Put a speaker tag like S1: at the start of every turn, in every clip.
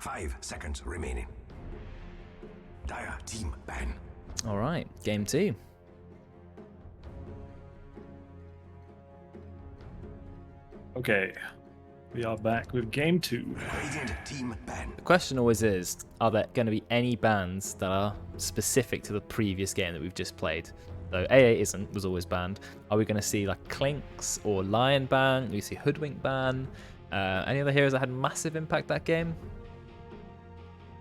S1: 5 seconds remaining. Dire team ban.
S2: All right, game 2.
S3: Okay, we are back with game 2.
S1: Radiant team ban.
S2: The question always is, are there going to be any bans that are specific to the previous game that we've just played? So AA was always banned. Are we going to see like Clinks or Lion ban? Do we see Hoodwink ban? Any other heroes that had massive impact that game?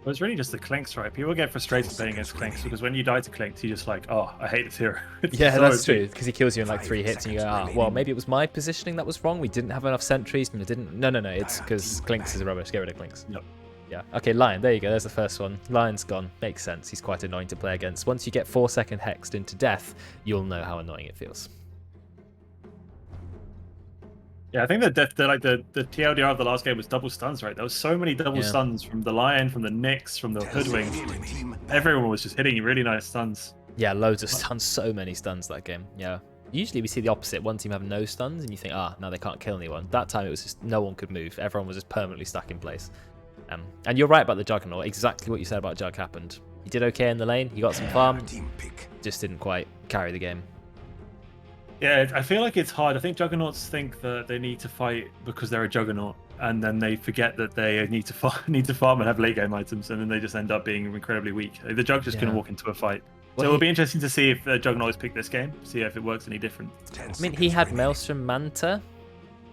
S3: Well, it's really just the Clinks, right? People get frustrated playing against Clinks because when you die to Clinks, you're just like, oh, I hate this hero.
S2: Yeah, that's true, because he kills you in like 3 hits and you go, well, maybe it was my positioning that was wrong. We didn't have enough sentries and it didn't. No, it's because Clinks is rubbish. Get rid of Clinks.
S3: Yep.
S2: Yeah. Okay, Lion. There you go. There's the first one. Lion's gone. Makes sense. He's quite annoying to play against. Once you get 4-second hexed into death, you'll know how annoying it feels.
S3: Yeah, I think the TLDR of the last game was double stuns, right? There was so many double stuns from the Lion, from the Nyx, from the Hoodwink. Everyone was just hitting really nice stuns.
S2: Yeah, loads of stuns. So many stuns that game. Yeah. Usually we see the opposite. One team have no stuns and you think, now they can't kill anyone. That time it was just no one could move. Everyone was just permanently stuck in place. And you're right about the Juggernaut. Exactly what you said about Jug happened. He did okay in the lane. He got some farm. Just didn't quite carry the game.
S3: Yeah, I feel like it's hard. I think Juggernauts think that they need to fight because they're a Juggernaut, and then they forget that they need to farm and have late game items, and then they just end up being incredibly weak. The Jug just couldn't walk into a fight. So it'll be interesting to see if Juggernauts pick this game, see if it works any different.
S2: I mean, he had Maelstrom Manta.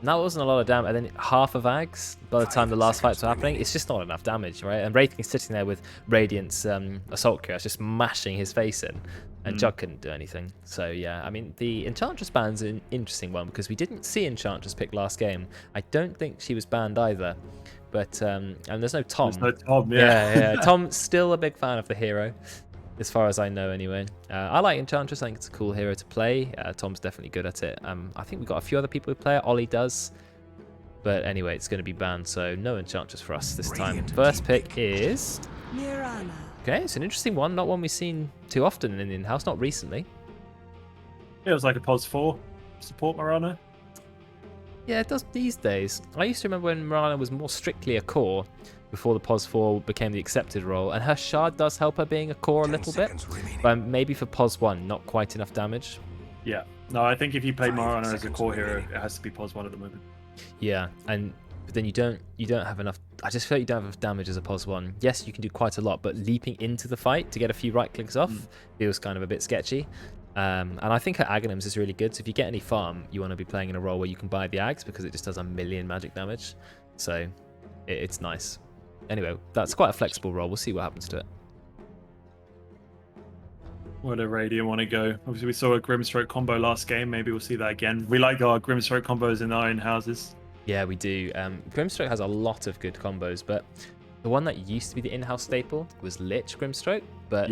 S2: And that wasn't a lot of damage, and then half of Ags by the time the last fights were happening. It's just not enough damage, right? And Wraithking's sitting there with Radiant's Assault Cuirass just mashing his face in, and Jug couldn't do anything. So yeah, I mean, the Enchantress ban's an interesting one because we didn't see Enchantress pick last game. I don't think she was banned either, but and there's no Tom.
S3: There's no Tom,
S2: yeah. Tom's still a big fan of the hero, as far as I know anyway. I like Enchantress. I think it's a cool hero to play. Tom's definitely good at it. I think we've got a few other people who play it. Ollie does. But anyway, it's going to be banned, so no Enchantress for us this time. First pick is...
S4: Mirana.
S2: Okay, it's an interesting one. Not one we've seen too often in the in-house, not recently.
S3: It was like a POS 4 support Mirana.
S2: Yeah, it does these days. I used to remember when Mirana was more strictly a core before the POS 4 became the accepted role, and her shard does help her being a core a little bit, but maybe for POS 1, not quite enough damage.
S3: Yeah. No, I think if you play Mirana as a core hero, it has to be POS 1 at the moment.
S2: Yeah, but then you don't have enough. I just feel like you don't have enough damage as a POS 1. Yes, you can do quite a lot, but leaping into the fight to get a few right clicks off feels kind of a bit sketchy. And I think her Aghanims is really good, so if you get any farm, you want to be playing in a role where you can buy the Ags because it just does 1,000,000 magic damage. So it's nice. Anyway, that's quite a flexible role. We'll see what happens to it.
S3: Where do Radiant want to go? Obviously, we saw a Grimstroke combo last game. Maybe we'll see that again. We like our Grimstroke combos in our in-houses.
S2: Yeah, we do. Grimstroke has a lot of good combos, but the one that used to be the in-house staple was Lich Grimstroke. But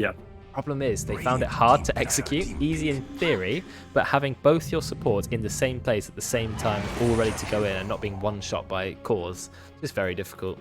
S2: problem is, they found it hard to execute. Easy in theory, but having both your supports in the same place at the same time, all ready to go in and not being one-shot by cores, is very difficult.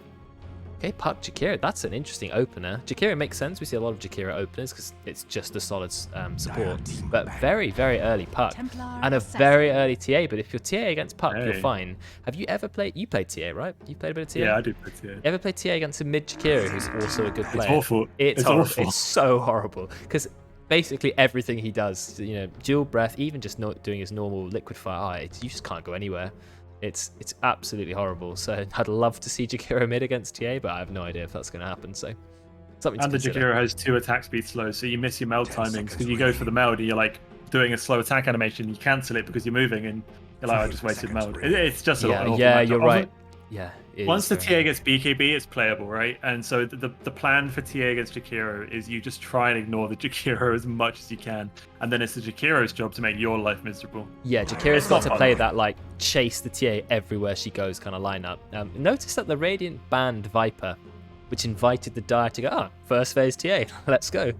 S2: Okay, Puck Jakiro, that's an interesting opener. Jakiro makes sense. We see a lot of Jakiro openers because it's just a solid support. But very, very early Puck. And a very early TA. But if you're TA against Puck, you're fine. Have you ever played... You played TA, right? You played a bit of TA?
S3: Yeah, I do play TA.
S2: Ever played TA against a mid Jakiro who's also a good player?
S3: It's awful.
S2: It's horrible. It's so horrible. Because basically everything he does, dual breath, even just not doing his normal liquid fire, you just can't go anywhere. It's absolutely horrible. So I'd love to see Jakiro mid against TA, but I have no idea if that's going to happen. So something to consider.
S3: Jakiro has 2 attack speed slow, so you miss your meld timings because you go for the meld and you're like doing a slow attack animation. You cancel it because you're moving, and you're like, I just wasted meld. It's just a lot.
S2: Yeah, you're right. Yeah.
S3: Once the TA gets BKB, it's playable, right? And so the plan for TA against Jakiro is you just try and ignore the Jakiro as much as you can, and then it's the Jakiro's job to make your life miserable.
S2: Yeah, Jakiro's got to play that like chase the TA everywhere she goes kind of lineup. Notice that the Radiant banned Viper, which invited the Dire to go, first phase TA, let's go.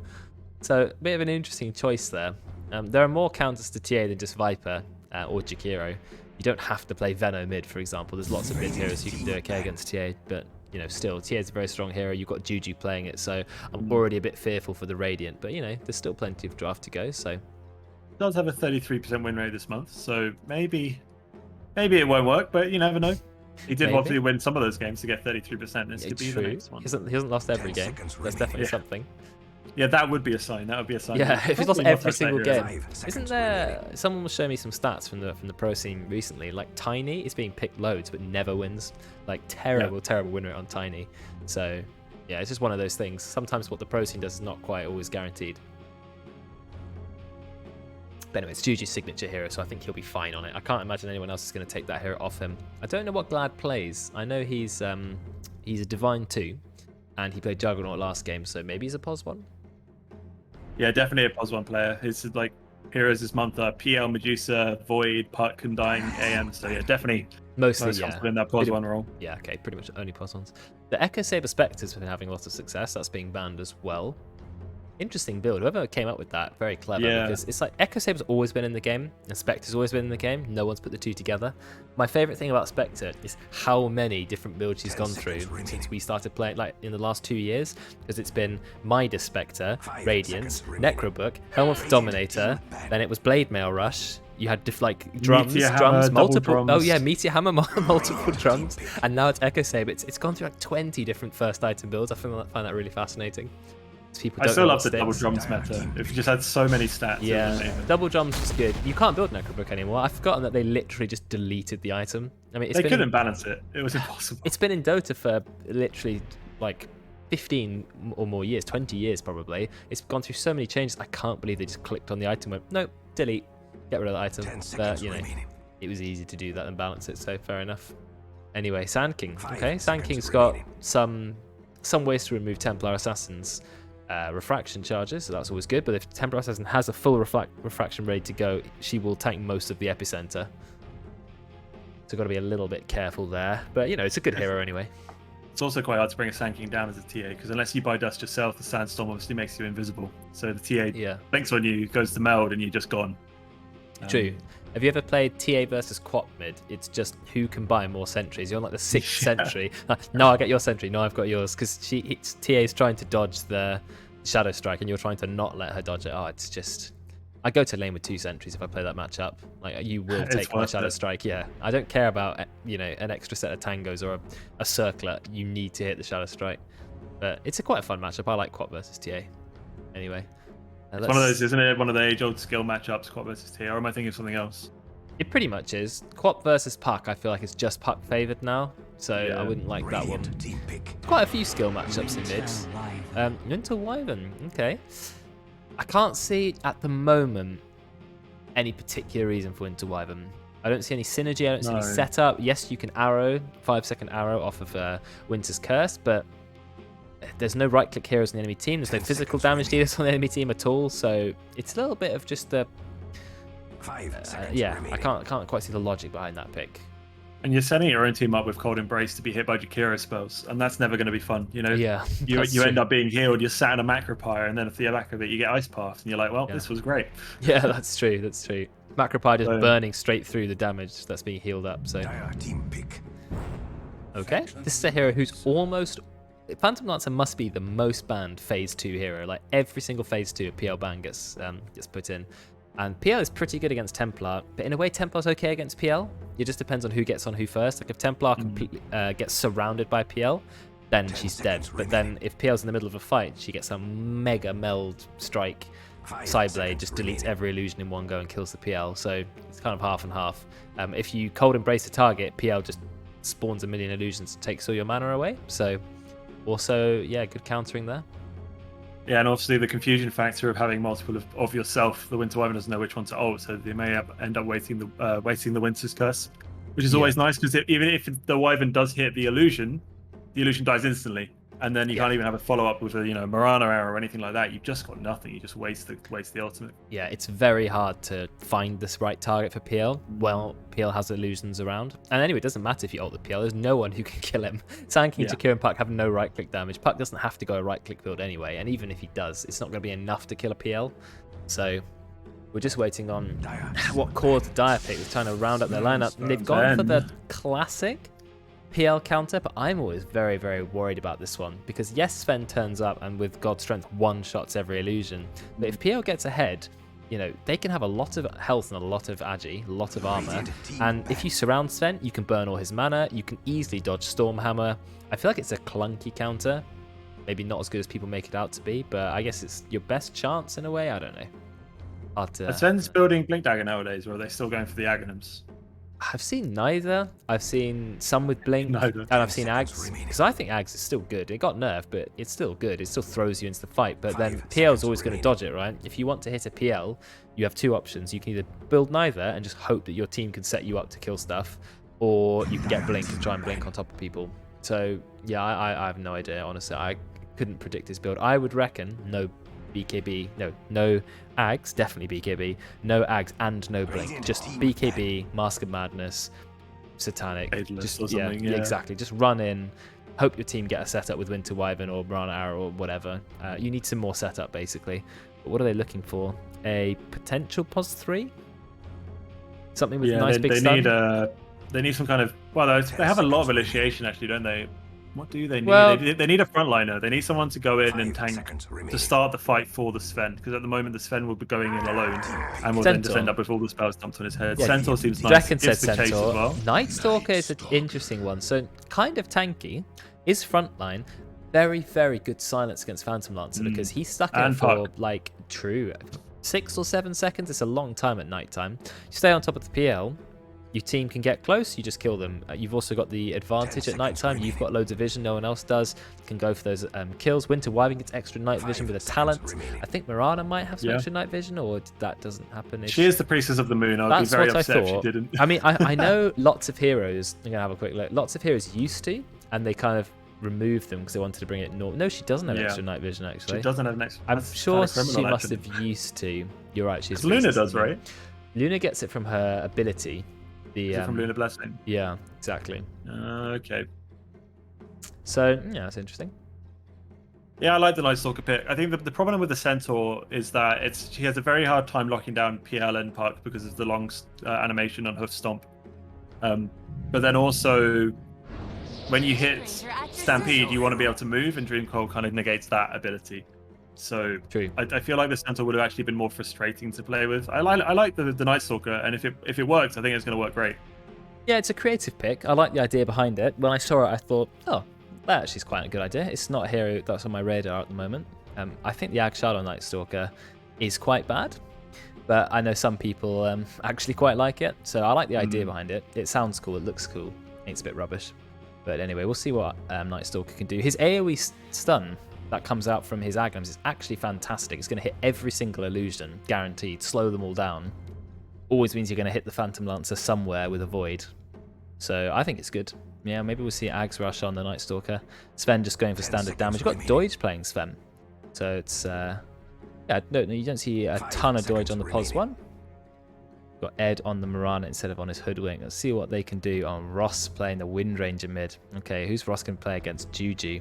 S2: So a bit of an interesting choice there. There are more counters to TA than just Viper or Jakiro. You don't have to play Veno mid, for example. There's lots of mid heroes who can do okay against TA, but still, TA is a very strong hero. You've got Juju playing it, so I'm already a bit fearful for the Radiant. But there's still plenty of draft to go. So
S3: it does have a 33% win rate this month, so maybe it won't work, but you never know. He did
S2: Maybe.
S3: obviously win some of those games to get 33%. This could be the
S2: True.
S3: next one.
S2: He hasn't lost every
S1: 10
S2: game.
S1: seconds
S2: That's definitely
S3: Yeah.
S2: something.
S3: Yeah, that would be a sign. That would be a sign.
S2: Yeah, if he's lost
S3: Probably not
S2: every
S3: best
S2: single
S3: player.
S2: game.
S1: 5 seconds
S2: Isn't there...
S1: remaining.
S2: Someone was showing me some stats from the pro scene recently. Like, Tiny is being picked loads, but never wins. Like, terrible win rate on Tiny. So, yeah, it's just one of those things. Sometimes what the pro scene does is not quite always guaranteed. But anyway, it's Juju's signature hero, so I think he'll be fine on it. I can't imagine anyone else is going to take that hero off him. I don't know what Glad plays. I know he's a Divine 2, and he played Juggernaut last game, so maybe he's a POS 1?
S3: Yeah, definitely a POS 1 player. His like heroes this month are PL, Medusa, Void, Puck, Undying, AM. So yeah, definitely
S2: Mostly,
S3: most
S2: yeah.
S3: comfortable in that POS 1 role.
S2: Yeah, okay, pretty much only POS 1s. The Echo Saber Spectres have been having lots of success. That's being banned as well. Interesting build. Whoever came up with that, very clever.
S3: Yeah.
S2: Because it's like Echo Saber's always been in the game, and Spectre's always been in the game. No one's put the two together. My favorite thing about Spectre is how many different builds she's
S1: 10
S2: gone through
S1: seconds remaining.
S2: since we started playing, like in the last 2 years. Because it's been Midas Spectre,
S1: 5
S2: Radiance,
S1: seconds remaining.
S2: Necrobook, Helm of the Dominator,
S1: team ban.
S2: then it was Blade Mail Rush. You had drums,
S3: Meteor Hammer,
S2: drums,
S3: double
S2: multiple.
S3: drums.
S2: Oh yeah, Meteor Hammer, multiple drums, and now it's Echo Saber. It's gone through like 20 different first item builds. I find that really fascinating. People
S3: I
S2: don't
S3: still
S2: know
S3: love
S2: what
S3: the double
S2: sticks.
S3: drums meta. If you just had so many stats. it was
S2: Yeah,
S3: amazing.
S2: double drums was good. You can't build Necrobook anymore. I've forgotten that they literally just deleted the item. I mean,
S3: They couldn't balance it. It was impossible.
S2: It's been in Dota for literally like 15 or more years, 20 years probably. It's gone through so many changes. I can't believe they just clicked on the item and went, nope, delete, get rid of the item.
S1: 10
S2: But,
S1: seconds
S2: you know,
S1: remaining.
S2: it was easy to do that and balance it, so fair enough. Anyway, Sand King.
S1: 5
S2: Okay, Sand
S1: seconds
S2: King's got
S1: remaining.
S2: some ways to remove Templar Assassin's refraction charges, so that's always good. But if Templar Assassin has a full refraction ready to go, she will tank most of the epicenter. So got to be a little bit careful there. But you know, it's a good hero anyway.
S3: It's also quite hard to bring a Sand King down as a TA because unless you buy dust yourself, the Sandstorm obviously makes you invisible. So the TA
S2: Yeah,
S3: blinks on you, goes to meld, and you're just gone.
S2: true. Have you ever played TA versus Quap mid? It's just who can buy more sentries. You're on like the 6th sentry. No, I get your sentry. No, I've got yours. Because TA's trying to dodge the Shadow Strike and you're trying to not let her dodge it. Oh, it's just... I go to lane with 2 sentries if I play that matchup. Like, you will
S3: It's
S2: take my
S3: worth
S2: Shadow
S3: it.
S2: Strike, yeah. I don't care about, you know, an extra set of tangos or a circlet. You need to hit the Shadow Strike. But it's quite a fun matchup. I like Quap versus TA. Anyway.
S3: It's one of those, isn't it? One of the age-old skill matchups, Quad versus TA. Or am I thinking of something else?
S2: It pretty much is. Quap versus Puck, I feel like it's just Puck favoured now, so
S3: Yeah.
S2: I wouldn't like that one.
S1: Brilliant team pick.
S2: Quite a few skill matchups in mids. Winter Wyvern, okay. I can't see at the moment any particular reason for Winter Wyvern. I don't see any synergy, I don't see any
S3: No.
S2: setup. Yes, you can arrow, 5-second arrow off of Winter's Curse, but there's no right-click heroes on the enemy team. There's no
S1: 10
S2: physical
S1: seconds
S2: damage
S1: remaining.
S2: dealers on the enemy team at all, so it's a little bit of just the...
S1: 5 seconds
S2: yeah,
S1: remaining.
S2: I can't quite see the logic behind that pick.
S3: And you're setting your own team up with Cold Embrace to be hit by Jakiro spells, and that's never going to be fun. You know,
S2: Yeah,
S3: you
S2: that's
S3: end
S2: true.
S3: up being healed, you're sat in a Macropire, and then at the back of it, you get Ice Path, and you're like, well,
S2: Yeah.
S3: this was great.
S2: Yeah, that's true. That's true. Macropie just
S3: So-
S2: burning straight through the damage that's being healed up. So
S1: Dire team pick.
S2: okay, this is a hero who's almost. Phantom Lancer must be the most banned Phase 2 hero. Like every single Phase 2 PL ban gets put in, and PL is pretty good against Templar. But in a way, Templar's okay against PL. It just depends on who gets on who first. Like if Templar completely gets surrounded by PL, then she's dead.
S1: seconds
S2: But then if PL's in the middle of a fight, she gets a mega meld strike.
S1: 5
S2: Sideblade
S1: seconds
S2: just deletes
S1: remaining.
S2: every illusion in one go and kills the PL, so it's kind of half and half. If you cold embrace the target, PL just spawns a million illusions and takes all your mana away. So, also, yeah, good countering there.
S3: Yeah, and obviously the confusion factor of having multiple of yourself. The Winter Wyvern doesn't know which one to ult, so they may end up wasting the Winter's Curse, which is
S2: Yeah.
S3: always nice because even if the Wyvern does hit the illusion dies instantly, and then you
S2: Yeah.
S3: can't even have a follow up with a Marana arrow or anything like that. You've just got nothing. You just waste the ultimate.
S2: Yeah, it's very hard to find this right target for PL. Well, PL has illusions around. And anyway, it doesn't matter if you ult the PL. There's no one who can kill him. Sand King,
S3: Yeah.
S2: Jakiro, and Puck have no right-click damage. Puck doesn't have to go a right-click build anyway. And even if he does, it's not going to be enough to kill a PL. So we're just waiting on
S1: Dire.
S2: what core the Dire pick. They're trying to round up their lineup. And they've gone for the classic PL counter, but I'm always very, very worried about this one because yes, Sven turns up and with God's Strength one-shots every illusion. But if PL gets ahead, you know, they can have a lot of health and a lot of agi, a lot of armor. And if you surround Sven, you can burn all his mana. You can easily dodge Stormhammer. I feel like it's a clunky counter. Maybe not as good as people make it out to be, but I guess it's your best chance in a way. I don't know.
S3: Are Sven's building Blink Dagger nowadays, or are they still going for the Aghanims?
S2: I've seen neither. I've seen some with Blink, and I've seen Ags, because I think Ags is still good. It got nerfed, but it's still good. It still throws you into the fight, but then PL's always going to dodge it, right? If you want to hit a PL, you have two options. You can either build neither and just hope that your team can set you up to kill stuff, or you can get Blink and try and Blink on top of people. So, yeah, I have no idea, honestly. I couldn't predict his build. I would reckon no BKB, no Ags, definitely BKB, no Ags and no Blink, just BKB, Mask of Madness, Satanic, just yeah, exactly, just run in, hope your team get a setup with Winter Wyvern or Mirana Arrow or whatever. You need some more setup basically. But what are they looking for? A potential pos 3? Something with nice big stun?
S3: They need some kind of, well, they have a lot of initiation actually, don't they? What do they need?
S2: Well,
S3: they need a frontliner. They need someone to go in and tank to start the fight for the Sven. Because at the moment, the Sven will be going in alone and will then just end up with all the spells dumped on his head. Yeah, Centaur seems nice.
S2: Draken said Centaur. Well. Night Stalker is an interesting one. So kind of tanky. His frontline, very, very good silence against Phantom Lancer because he's stuck in for like 6 or 7 seconds. It's a long time at nighttime. You stay on top of the PL. Your team can get close, you just kill them. You've also got the advantage at nighttime. You've got loads of vision, no one else does. You can go for those kills. Winter Wyvern gets extra night vision with a talent. I think Mirana might have some extra night vision, or that doesn't happen.
S3: She is the Priestess of the Moon. I would be very upset if she didn't.
S2: I mean, I know lots of heroes, I'm going to have a quick look, lots of heroes used to, and they kind of removed them because they wanted to bring it normal. No, she doesn't have extra night vision, actually.
S3: She doesn't have extra.
S2: I'm sure she must have used to. You're right, she's
S3: Luna does, right?
S2: Luna gets it from her ability.
S3: From Lunar Blessing.
S2: Yeah, exactly.
S3: Okay.
S2: So yeah, that's interesting.
S3: Yeah, I like the Night Stalker pick. I think the problem with the Centaur is that she has a very hard time locking down PL and Puck because of the long animation on Hoof Stomp. But then also, when you hit Stampede, you want to be able to move, and Dream Coil kind of negates that ability. So
S2: true.
S3: I feel like the Centaur would have actually been more frustrating to play with. I like the Night Stalker, and if it works, I think it's going to work great.
S2: Yeah, it's a creative pick. I like the idea behind it. When I saw it, I thought, oh, that actually is quite a good idea. It's not a hero that's on my radar at the moment. I think the Ag Shadow Night Stalker is quite bad, but I know some people actually quite like it. So I like the idea behind it. It sounds cool. It looks cool. It's a bit rubbish. But anyway, we'll see what Night Stalker can do. His AoE stun that comes out from his Aghanims is actually fantastic. It's going to hit every single illusion, guaranteed. Slow them all down. Always means you're going to hit the Phantom Lancer somewhere with a Void. So I think it's good. Yeah, maybe we'll see Ags rush on the Night Stalker. Sven just going for standard damage. You've got Doige playing Sven. So it's, yeah, no, you don't see a ton of Doige on the POS one. Got Ed on the Mirana instead of on his Hoodwink. Let's see what they can do on Ross playing the Wind Ranger mid. Okay, who's Ross going to play against Juju?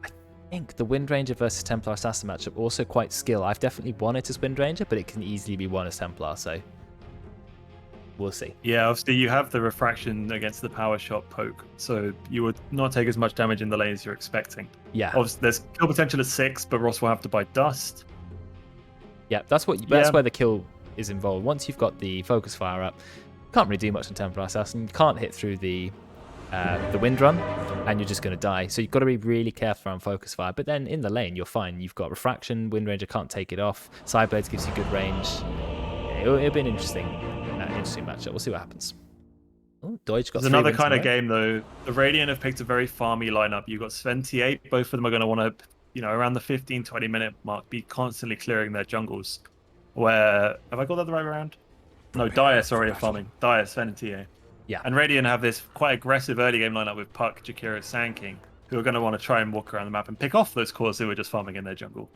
S2: I think the Wind Ranger versus Templar Assassin matchup also quite skill. I've definitely won it as Wind Ranger, but it can easily be won as Templar, so we'll see.
S3: Yeah, obviously you have the refraction against the power shot poke, so you would not take as much damage in the lane as you're expecting.
S2: Yeah.
S3: Obviously there's kill potential at 6, but Ross will have to buy dust.
S2: Yeah, that's where the kill is involved. Once you've got the focus fire up, you can't really do much on Templar Assassin. You can't hit through the wind run, and you're just going to die. So you've got to be really careful around focus fire. But then in the lane, you're fine. You've got refraction. Wind Ranger can't take it off. Sideblades gives you good range. It'll be an interesting matchup. We'll see what happens. Oh, Doige got.
S3: There's another kind of game though. The Radiant have picked a very farmy lineup. You've got Sven T8. Both of them are going to want to, around the 15-20 minute mark, be constantly clearing their jungles. Where have I got that the right round? No, Dire. Sorry, farming. Dire, Sven, and TA.
S2: Yeah.
S3: And Radiant have this quite aggressive early game lineup with Puck, Jakira, Sand King, who are going to want to try and walk around the map and pick off those cores who are just farming in their jungle.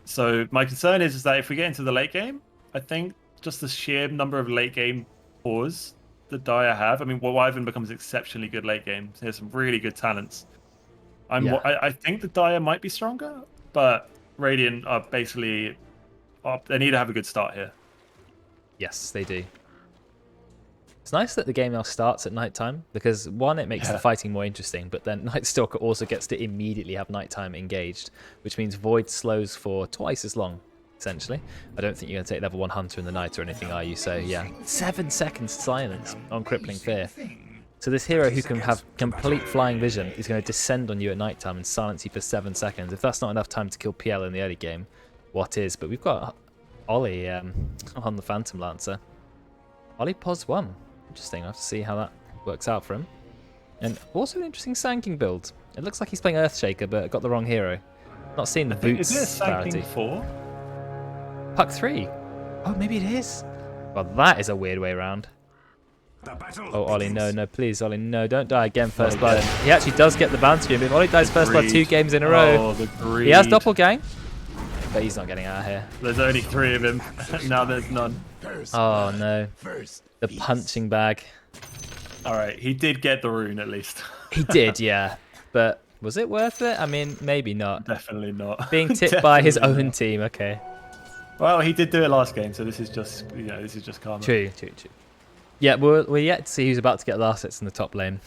S3: So my concern is that if we get into the late game, I think just the sheer number of late game cores that Dire have. I mean, Wyvern becomes exceptionally good late game. He has some really good talents. I think the Dire might be stronger, but Radiant are basically they need to have a good start here.
S2: Yes, they do. It's nice that the game now starts at nighttime because, one, it makes the fighting more interesting, but then Night Stalker also gets to immediately have nighttime engaged, which means Void slows for twice as long. essentially. I don't think you're going to take level 1 Hunter in the night or anything, are you? So yeah, 7 seconds silence on Crippling Fear. So this hero who can have complete flying vision is going to descend on you at nighttime and silence you for 7 seconds. If that's not enough time to kill PL in the early game, what is? But we've got Ollie on the Phantom Lancer. Ollie pos 1. Interesting. I'll have to see how that works out for him. And also an interesting Sanking build. It looks like he's playing Earthshaker, but got the wrong hero. Not seeing the boots
S3: Is it
S2: clarity.
S3: Sanking 4?
S2: Puck 3. Oh, maybe it is. Well, that is a weird way around. Oh, Ollie, no, please, Ollie, no, don't die again, First Blood. He actually does get the bounty, but if Ollie dies First Blood 2 games in a row,
S3: oh, the greed.
S2: He has Doppelgang, but he's not getting out of here.
S3: There's only 3 of him. Now there's none.
S2: Oh, no. The punching bag.
S3: Alright, he did get the rune at least.
S2: He did, yeah. But was it worth it? I mean, maybe not.
S3: Definitely not.
S2: Being tipped by his own team, okay.
S3: Well, he did do it last game, so this is just, this is just karma.
S2: True. Yeah, we're yet to see who's about to get last hits in the top lane.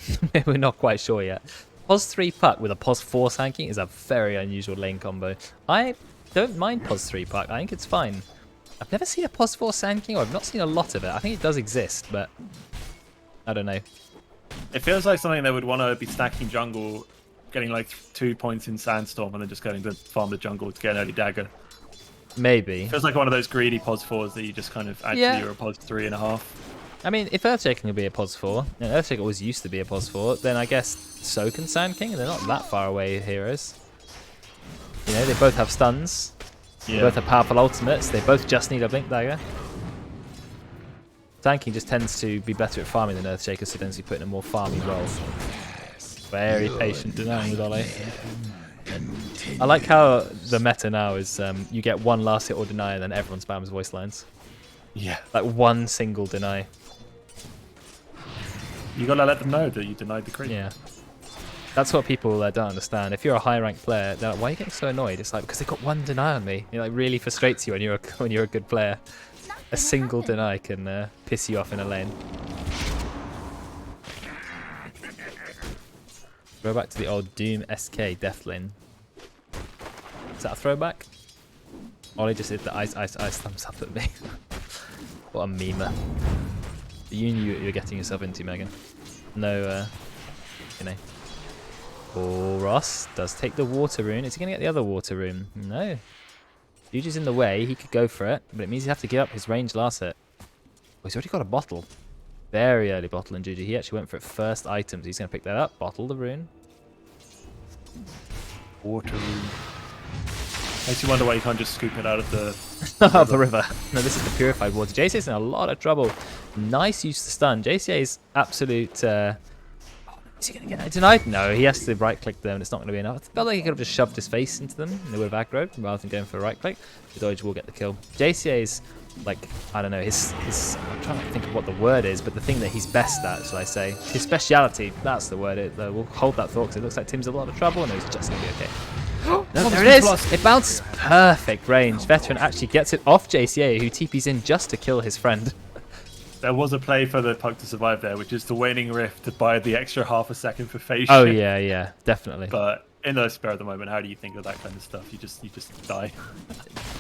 S2: We're not quite sure yet. Pos 3 Puck with a Pos 4 Sanking is a very unusual lane combo. I don't mind Pos 3 Puck. I think it's fine. I've never seen a Pos 4 Sanking, or I've not seen a lot of it. I think it does exist, but I don't know.
S3: It feels like something they would want to be stacking jungle, getting like 2 points in Sandstorm, and then just going to farm the jungle to get an early dagger.
S2: Maybe.
S3: Feels like one of those greedy Pos 4s that you just kind of actually are a Pos 3.5.
S2: I mean, if Earthshaker can be a Pos 4, and Earthshaker always used to be a Pos 4, then I guess so can Sand King, and they're not that far away heroes. You know, they both have stuns. They both have powerful ultimates. They both just need a Blink Dagger. Sand King just tends to be better at farming than Earthshaker, so tends to be put in a more farming role. Very patient denying with Ollie. I like how the meta now is you get one last hit or deny, and then everyone spams voice lines.
S3: Yeah.
S2: Like one single deny.
S3: You gotta let them know that you denied the creep.
S2: Yeah. That's what people don't understand. If you're a high-ranked player, they're like, why are you getting so annoyed? It's like, because they got one deny on me. It like really frustrates you when you're a good player. A single deny can piss you off in a lane. Throwback to the old Doom SK Death Lane. Is that a throwback? Ollie just did the ice thumbs up at me. What a memer. You knew what you were getting yourself into, Megan. No, you know. Oh, Ross does take the water rune. Is he going to get the other water rune? No. Juju's in the way. He could go for it, but it means he'd have to give up his range last hit. Oh, he's already got a bottle. Very early bottle in Juju. He actually went for it first items. He's going to pick that up. Bottle the rune.
S3: Water rune. Makes you wonder why you can't just scoop it out of the
S2: of the river. No, this is the purified water. JCA's in a lot of trouble. Nice use to stun. JCA's absolute... is he going to get denied? No, he has to right-click them, and it's not going to be enough. I felt like he could have just shoved his face into them, and they would have aggroed, rather than going for a right-click. The dodge will get the kill. JCA's, like, I don't know, his I'm trying to think of what the word is, but the thing that he's best at, shall I say. His speciality, that's the word. We'll hold that thought, because it looks like Tim's in a lot of trouble, and he's just going to be okay. No, there it is! It bounces perfect range. Veteran actually gets it off JCA, who TP's in just to kill his friend.
S3: There was a play for the Puck to survive there, which is the Waning Rift to buy the extra half a second for phase
S2: Oh
S3: shift.
S2: yeah, definitely.
S3: But in the spare at the moment, how do you think of that kind of stuff? You just die.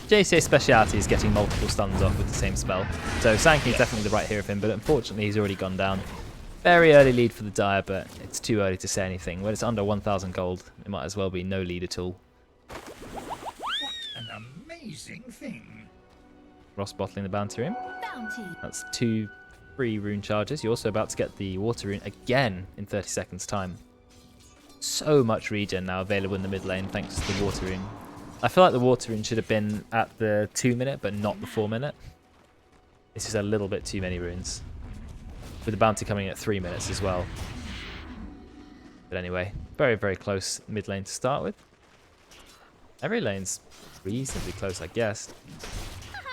S2: JCA's speciality is getting multiple stuns off with the same spell. So Sankey's definitely the right hero for him, but unfortunately he's already gone down. Very early lead for the Dire, but it's too early to say anything. When it's under 1,000 gold, it might as well be no lead at all.
S4: What an amazing thing.
S2: Ross bottling the bounty rune. That's 2 free rune charges. You're also about to get the water rune again in 30 seconds time. So much regen now available in the mid lane thanks to the water rune. I feel like the water rune should have been at the 2 minute but not the 4 minute. This is a little bit too many runes. With the bounty coming at 3 minutes as well. But anyway, very, very close mid lane to start with. Every lane's reasonably close, I guess.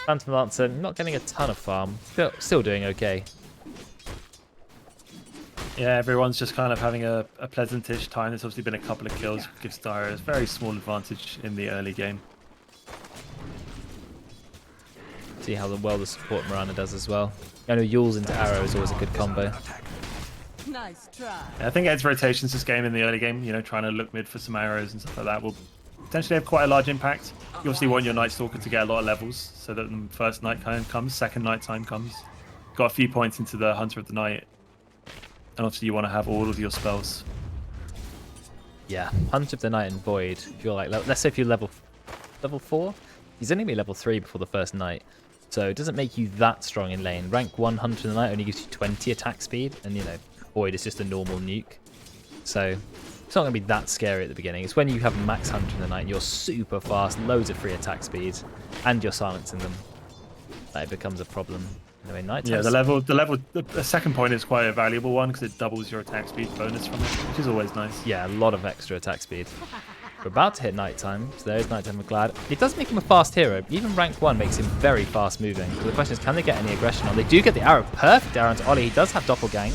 S2: Phantom Lancer, not getting a ton of farm. Still doing okay.
S3: Yeah, everyone's just kind of having a pleasant-ish time. There's obviously been a couple of kills. Gives Dire a very small advantage in the early game.
S2: See how well the support Miranda does as well. I know Yule's into arrow is always a good combo.
S5: Nice try.
S3: I think Ed's rotations this game in the early game, you know, trying to look mid for some arrows and stuff like that will potentially have quite a large impact. You obviously want your Night Stalker to get a lot of levels, so that the first night time comes, second night time comes. Got a few points into the Hunter of the Night, and obviously you want to have all of your spells.
S2: Yeah, Hunter of the Night and Void. If you're like, let's say if you're level 4, he's only gonna be level 3 before the first night, so it doesn't make you that strong in lane. Rank 1 Hunter of the Night only gives you 20 attack speed, and you know, Void is just a normal nuke, so it's not going to be that scary at the beginning. It's when you have max Hunter in the Night and you're super fast, loads of free attack speed, and you're silencing them, that it becomes a problem. Anyway, night
S3: yeah, the second point is quite a valuable one because it doubles your attack speed bonus from it, which is always nice.
S2: Yeah, a lot of extra attack speed. We're about to hit nighttime, so there is nighttime with Glad. It does make him a fast hero. Even rank 1 makes him very fast moving. So the question is, can they get any aggression on? They do get the arrow. Perfect arrow into Ollie. He does have doppelgang,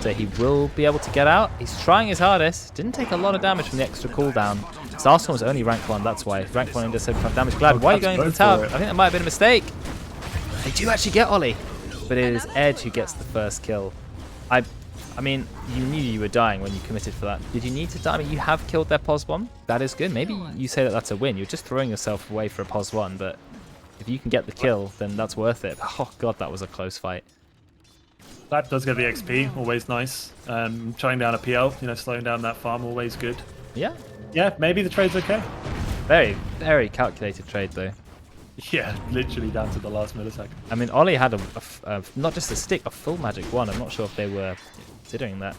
S2: so he will be able to get out. He's trying his hardest. Didn't take a lot of damage from the extra cooldown. His last one was only rank 1, that's why. Rank 1 only does 75 damage. Glad, why are you going into the tower? I think that might have been a mistake. They do actually get Ollie, but it is Edge who gets the first kill. I mean, you knew you were dying when you committed for that. Did you need to die? I mean, you have killed their pos 1. That is good. Maybe you say that that's a win. You're just throwing yourself away for a pos 1, but if you can get the kill, then that's worth it. Oh god, that was a close fight.
S3: That does get the XP, always nice. Shutting down a PL, you know, slowing down that farm, always good.
S2: Yeah.
S3: Yeah, maybe the trade's okay.
S2: Very, very calculated trade, though.
S3: Yeah, literally down to the last millisecond.
S2: I mean, Ollie had not just a stick, a full magic one. I'm not sure if they were considering that.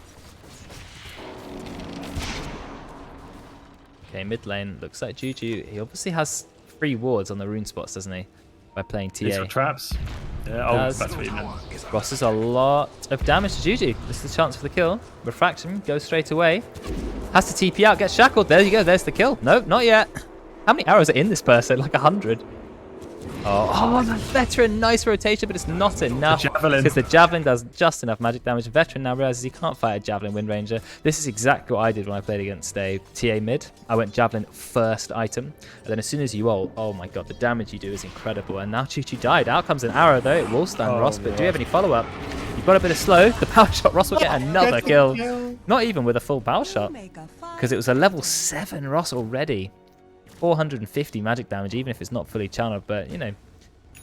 S2: Okay, mid lane. Looks like Juju. He obviously has 3 wards on the rune spots, doesn't he? By playing TA.
S3: He's got traps. Yeah, oh, that's what you meant.
S2: Rosses a lot of damage to Juju. This is the chance for the kill. Refraction goes straight away. Has to TP out, gets shackled. There you go, there's the kill. Nope, not yet. How many arrows are in this person? Like 100. Oh, the veteran, nice rotation, but it's not enough. Because the javelin does just enough magic damage. Veteran now realizes he can't fight a javelin Wind Ranger. This is exactly what I did when I played against a TA mid. I went javelin first item, and then as soon as you ult, oh my god, the damage you do is incredible. And now Chuchu died. Out comes an arrow though. It will stun Ross, but do you have any follow-up? You've got a bit of slow. The power shot, Ross will get another kill. Not even with a full power shot, because it was a level 7 Ross already. 450 magic damage, even if it's not fully channeled, but you know,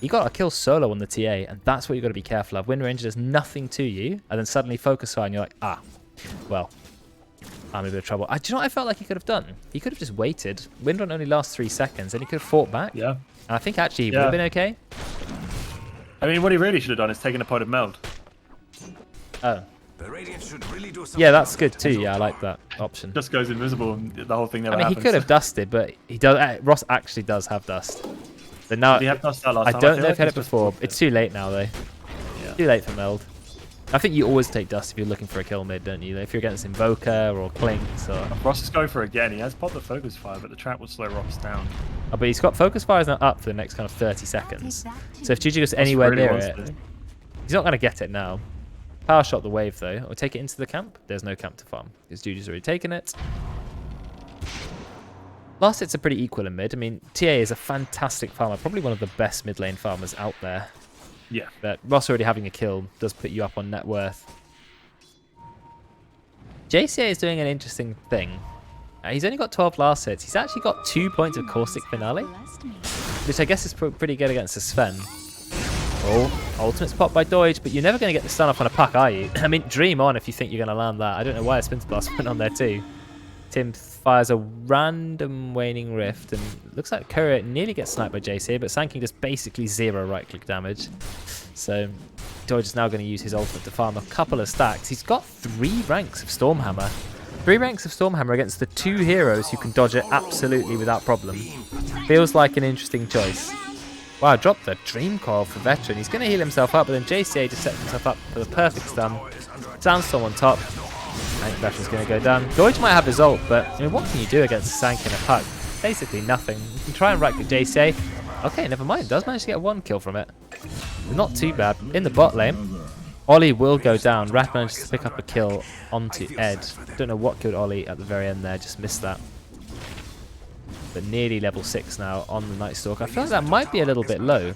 S2: you got a kill solo on the TA, and that's what you got to be careful of. Wind Ranger does nothing to you, and then suddenly focus fire, and you're like, ah, well, I'm in a bit of trouble. Do you know what I felt like he could have done? He could have just waited. Wind Run only lasts 3 seconds, and he could have fought back.
S3: Yeah.
S2: And I think actually he would have been okay.
S3: I mean, what he really should have done is taken a pot of meld.
S2: Oh.
S1: The Radiant should really do something.
S2: Yeah, that's good too. Yeah, I like that option.
S3: Just goes invisible, and the whole thing never
S2: I mean,
S3: happens.
S2: he could have dusted, but he does. Ross actually does have dust. But now,
S3: Did he have dust that last
S2: I
S3: time?
S2: don't know
S3: feel
S2: if he had
S3: like
S2: it before. It's too late now, though.
S3: Yeah.
S2: Too late for meld. I think you always take dust if you're looking for a kill mid, don't you? If you're against Invoker or Clinks or...
S3: Ross is going for it again. He has popped the focus fire, but the trap will slow Ross down.
S2: Oh, but he's got focus fires now up for the next kind of 30 seconds. So if Juju goes anywhere
S3: really
S2: near
S3: wants
S2: it,
S3: to.
S2: he's not going to get it now. Power shot the wave though, or take it into the camp. There's no camp to farm because Juju's already taken it. Last hit's are pretty equal in mid. I mean, TA is a fantastic farmer, probably one of the best mid lane farmers out there.
S3: Yeah.
S2: But Ross already having a kill does put you up on net worth. JCA is doing an interesting thing. He's only got 12 last hits. He's actually got 2 points of Caustic Finale, which I guess is pretty good against a Sven. Oh, ultimate spot by Doige, but you're never going to get the stun off on a puck, are you? I mean, dream on if you think you're going to land that. I don't know why a Spin Blast went on there too. Tim fires a random Waning Rift, and looks like Courier nearly gets sniped by JCA, but Sanking does basically 0 right-click damage. So Doige is now going to use his ultimate to farm a couple of stacks. He's got 3 ranks of Stormhammer. 3 ranks of Stormhammer against the 2 heroes who can dodge it absolutely without problem. Feels like an interesting choice. Wow, dropped a Dream Coil for Veteran. He's going to heal himself up, but then JCA just sets himself up for the perfect stun. Sandstorm on top. I think Veteran's going to go down. Doige might have his ult, but I mean, what can you do against a Sank in a puck? Basically nothing. You can try and right-click JCA. Okay, never mind. Does manage to get 1 kill from it. Not too bad. In the bot lane, Ollie will go down. Rat manages to pick up a kill onto Ed. Don't know what killed Ollie at the very end there. Just missed that. But nearly level 6 now on the Night Stalker. I feel like that might be a little bit low.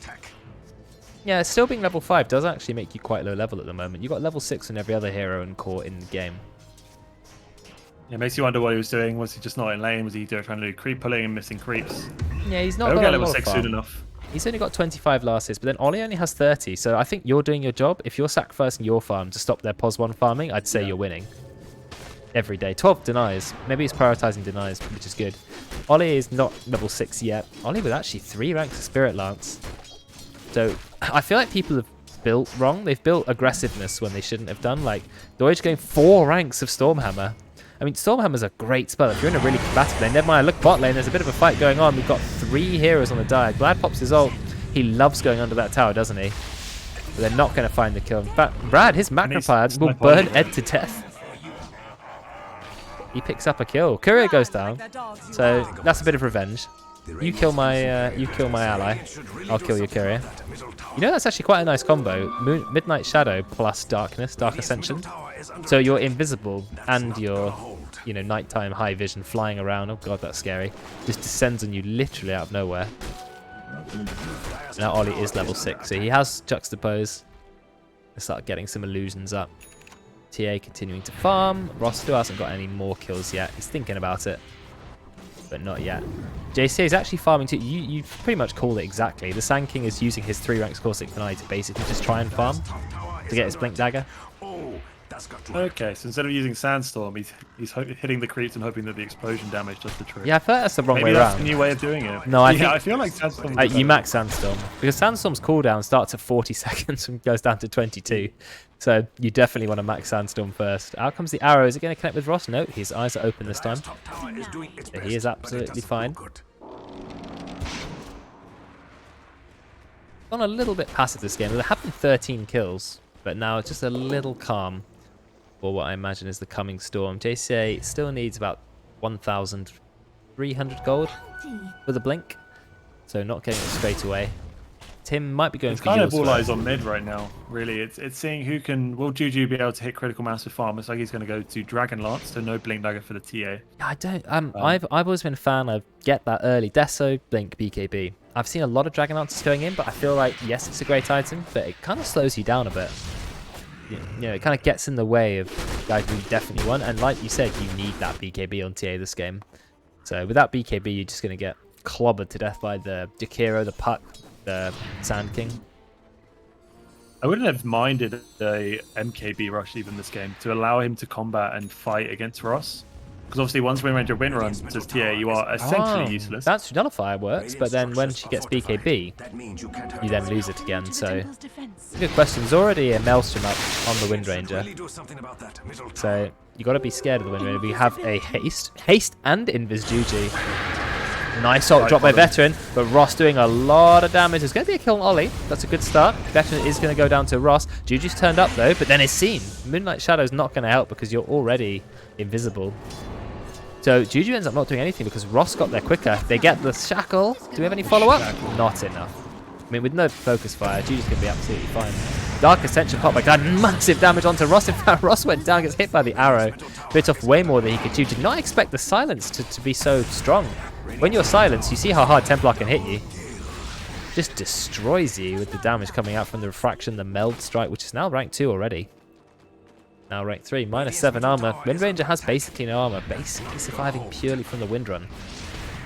S2: Yeah, still being level 5 does actually make you quite low level at the moment. You've got level 6 on every other hero and core in the game.
S3: It makes you wonder what he was doing. Was he just not in lane? Was he trying to do creep pulling and missing creeps?
S2: Yeah, he's not
S3: He'll
S2: got
S3: get
S2: a
S3: level
S2: lot of
S3: 6 soon
S2: farm.
S3: enough.
S2: He's only got 25 losses, but then Ollie only has 30. So I think you're doing your job. If you're sacrificing your farm to stop their POS 1 farming, I'd say you're winning. Every day. 12 denies. Maybe he's prioritizing denies, which is good. Ollie is not level 6 yet. Ollie with actually 3 ranks of Spirit Lance. So I feel like people have built wrong. They've built aggressiveness when they shouldn't have done. Like, Deutsch going 4 ranks of Stormhammer. I mean, Stormhammer's a great spell if you're in a really combative lane. Never mind, look bot lane, there's a bit of a fight going on. We've got 3 heroes on the dive. Glad pops his ult. He loves going under that tower, doesn't he? But they're not going to find the kill. In fact, Brad, his Macropad will burn Ed to death. He picks up a kill. Courier goes down. So that's a bit of revenge. You kill my ally. I'll kill your courier. You know, that's actually quite a nice combo. Midnight Shadow plus Darkness, Dark Ascension. So you're invisible and you're, you know, nighttime high vision flying around. Oh god, that's scary. Just descends on you literally out of nowhere. Now Ollie is level 6, so he has Juxtapose. Let's start getting some illusions up. TA continuing to farm. Ross still hasn't got any more kills yet. He's thinking about it, but not yet. JCA is actually farming too. You pretty much called it exactly. The Sand King is using his 3 ranks Corsic Finale to basically just try and farm to get his Blink Dagger.
S3: Okay, so instead of using Sandstorm, he's hitting the creeps and hoping that the explosion damage does the trick.
S2: Yeah, I feel like that's the wrong way
S3: Maybe that's
S2: around.
S3: a new way of doing it.
S2: No,
S3: I feel like Sandstorm.
S2: You max Sandstorm because Sandstorm's cooldown starts at 40 seconds and goes down to 22. So you definitely want to max Sandstorm first. Out comes the arrow. Is it going to connect with Ross? No, his eyes are open this time. So he is absolutely fine. Gone a little bit passive this game. There have been 13 kills, but now it's just a little calm for what I imagine is the coming storm. JCA still needs about 1,300 gold for the blink, so not getting it straight away. Tim might be going for
S3: kind of all
S2: yours
S3: eyes on mid right now, really. It's seeing who can... Will Juju be able to hit critical mass with farm? It's like he's going to go to Dragon Lance, so no Blink Dagger for the TA.
S2: Yeah, I don't... I've always been a fan of get that early Deso, Blink, BKB. I've seen a lot of Dragon Lances going in, but I feel like, yes, it's a great item, but it kind of slows you down a bit. You know, it kind of gets in the way of guys we definitely want, and like you said, you need that BKB on TA this game. So without BKB, you're just going to get clobbered to death by the Jakiro, the Puck, the Sand King.
S3: I wouldn't have minded a MKB rush even this game to allow him to combat and fight against Ross. Because obviously once Wind Ranger win runs as TA, you are essentially useless.
S2: That's Nullify works, but then when she gets BKB, you then lose it again. So good question. There's already a Maelstrom up on the Wind Ranger. So you got to be scared of the Wind Ranger. We have a Haste and Invis Juju. Nice ult drop by Veteran, but Ross doing a lot of damage. There's going to be a kill on Ollie. That's a good start. Veteran is going to go down to Ross. Juju's turned up though, but then is seen. Moonlight Shadow's not going to help because you're already invisible. So Juju ends up not doing anything because Ross got there quicker. They get the shackle. Do we have any follow-up? Not enough. I mean, with no focus fire, Juju's going to be absolutely fine. Dark Ascension pop back. That massive damage onto Ross. In fact, Ross went down, gets hit by the arrow. Bit off way more than he could do. Did not expect the silence to be so strong. When you're silenced, you see how hard Templar can hit you. Just destroys you with the damage coming out from the Refraction, the Meld Strike, which is now rank 2 already. Now rank 3, -7 armor. Wind Ranger has basically no armor, basically surviving purely from the Wind Run.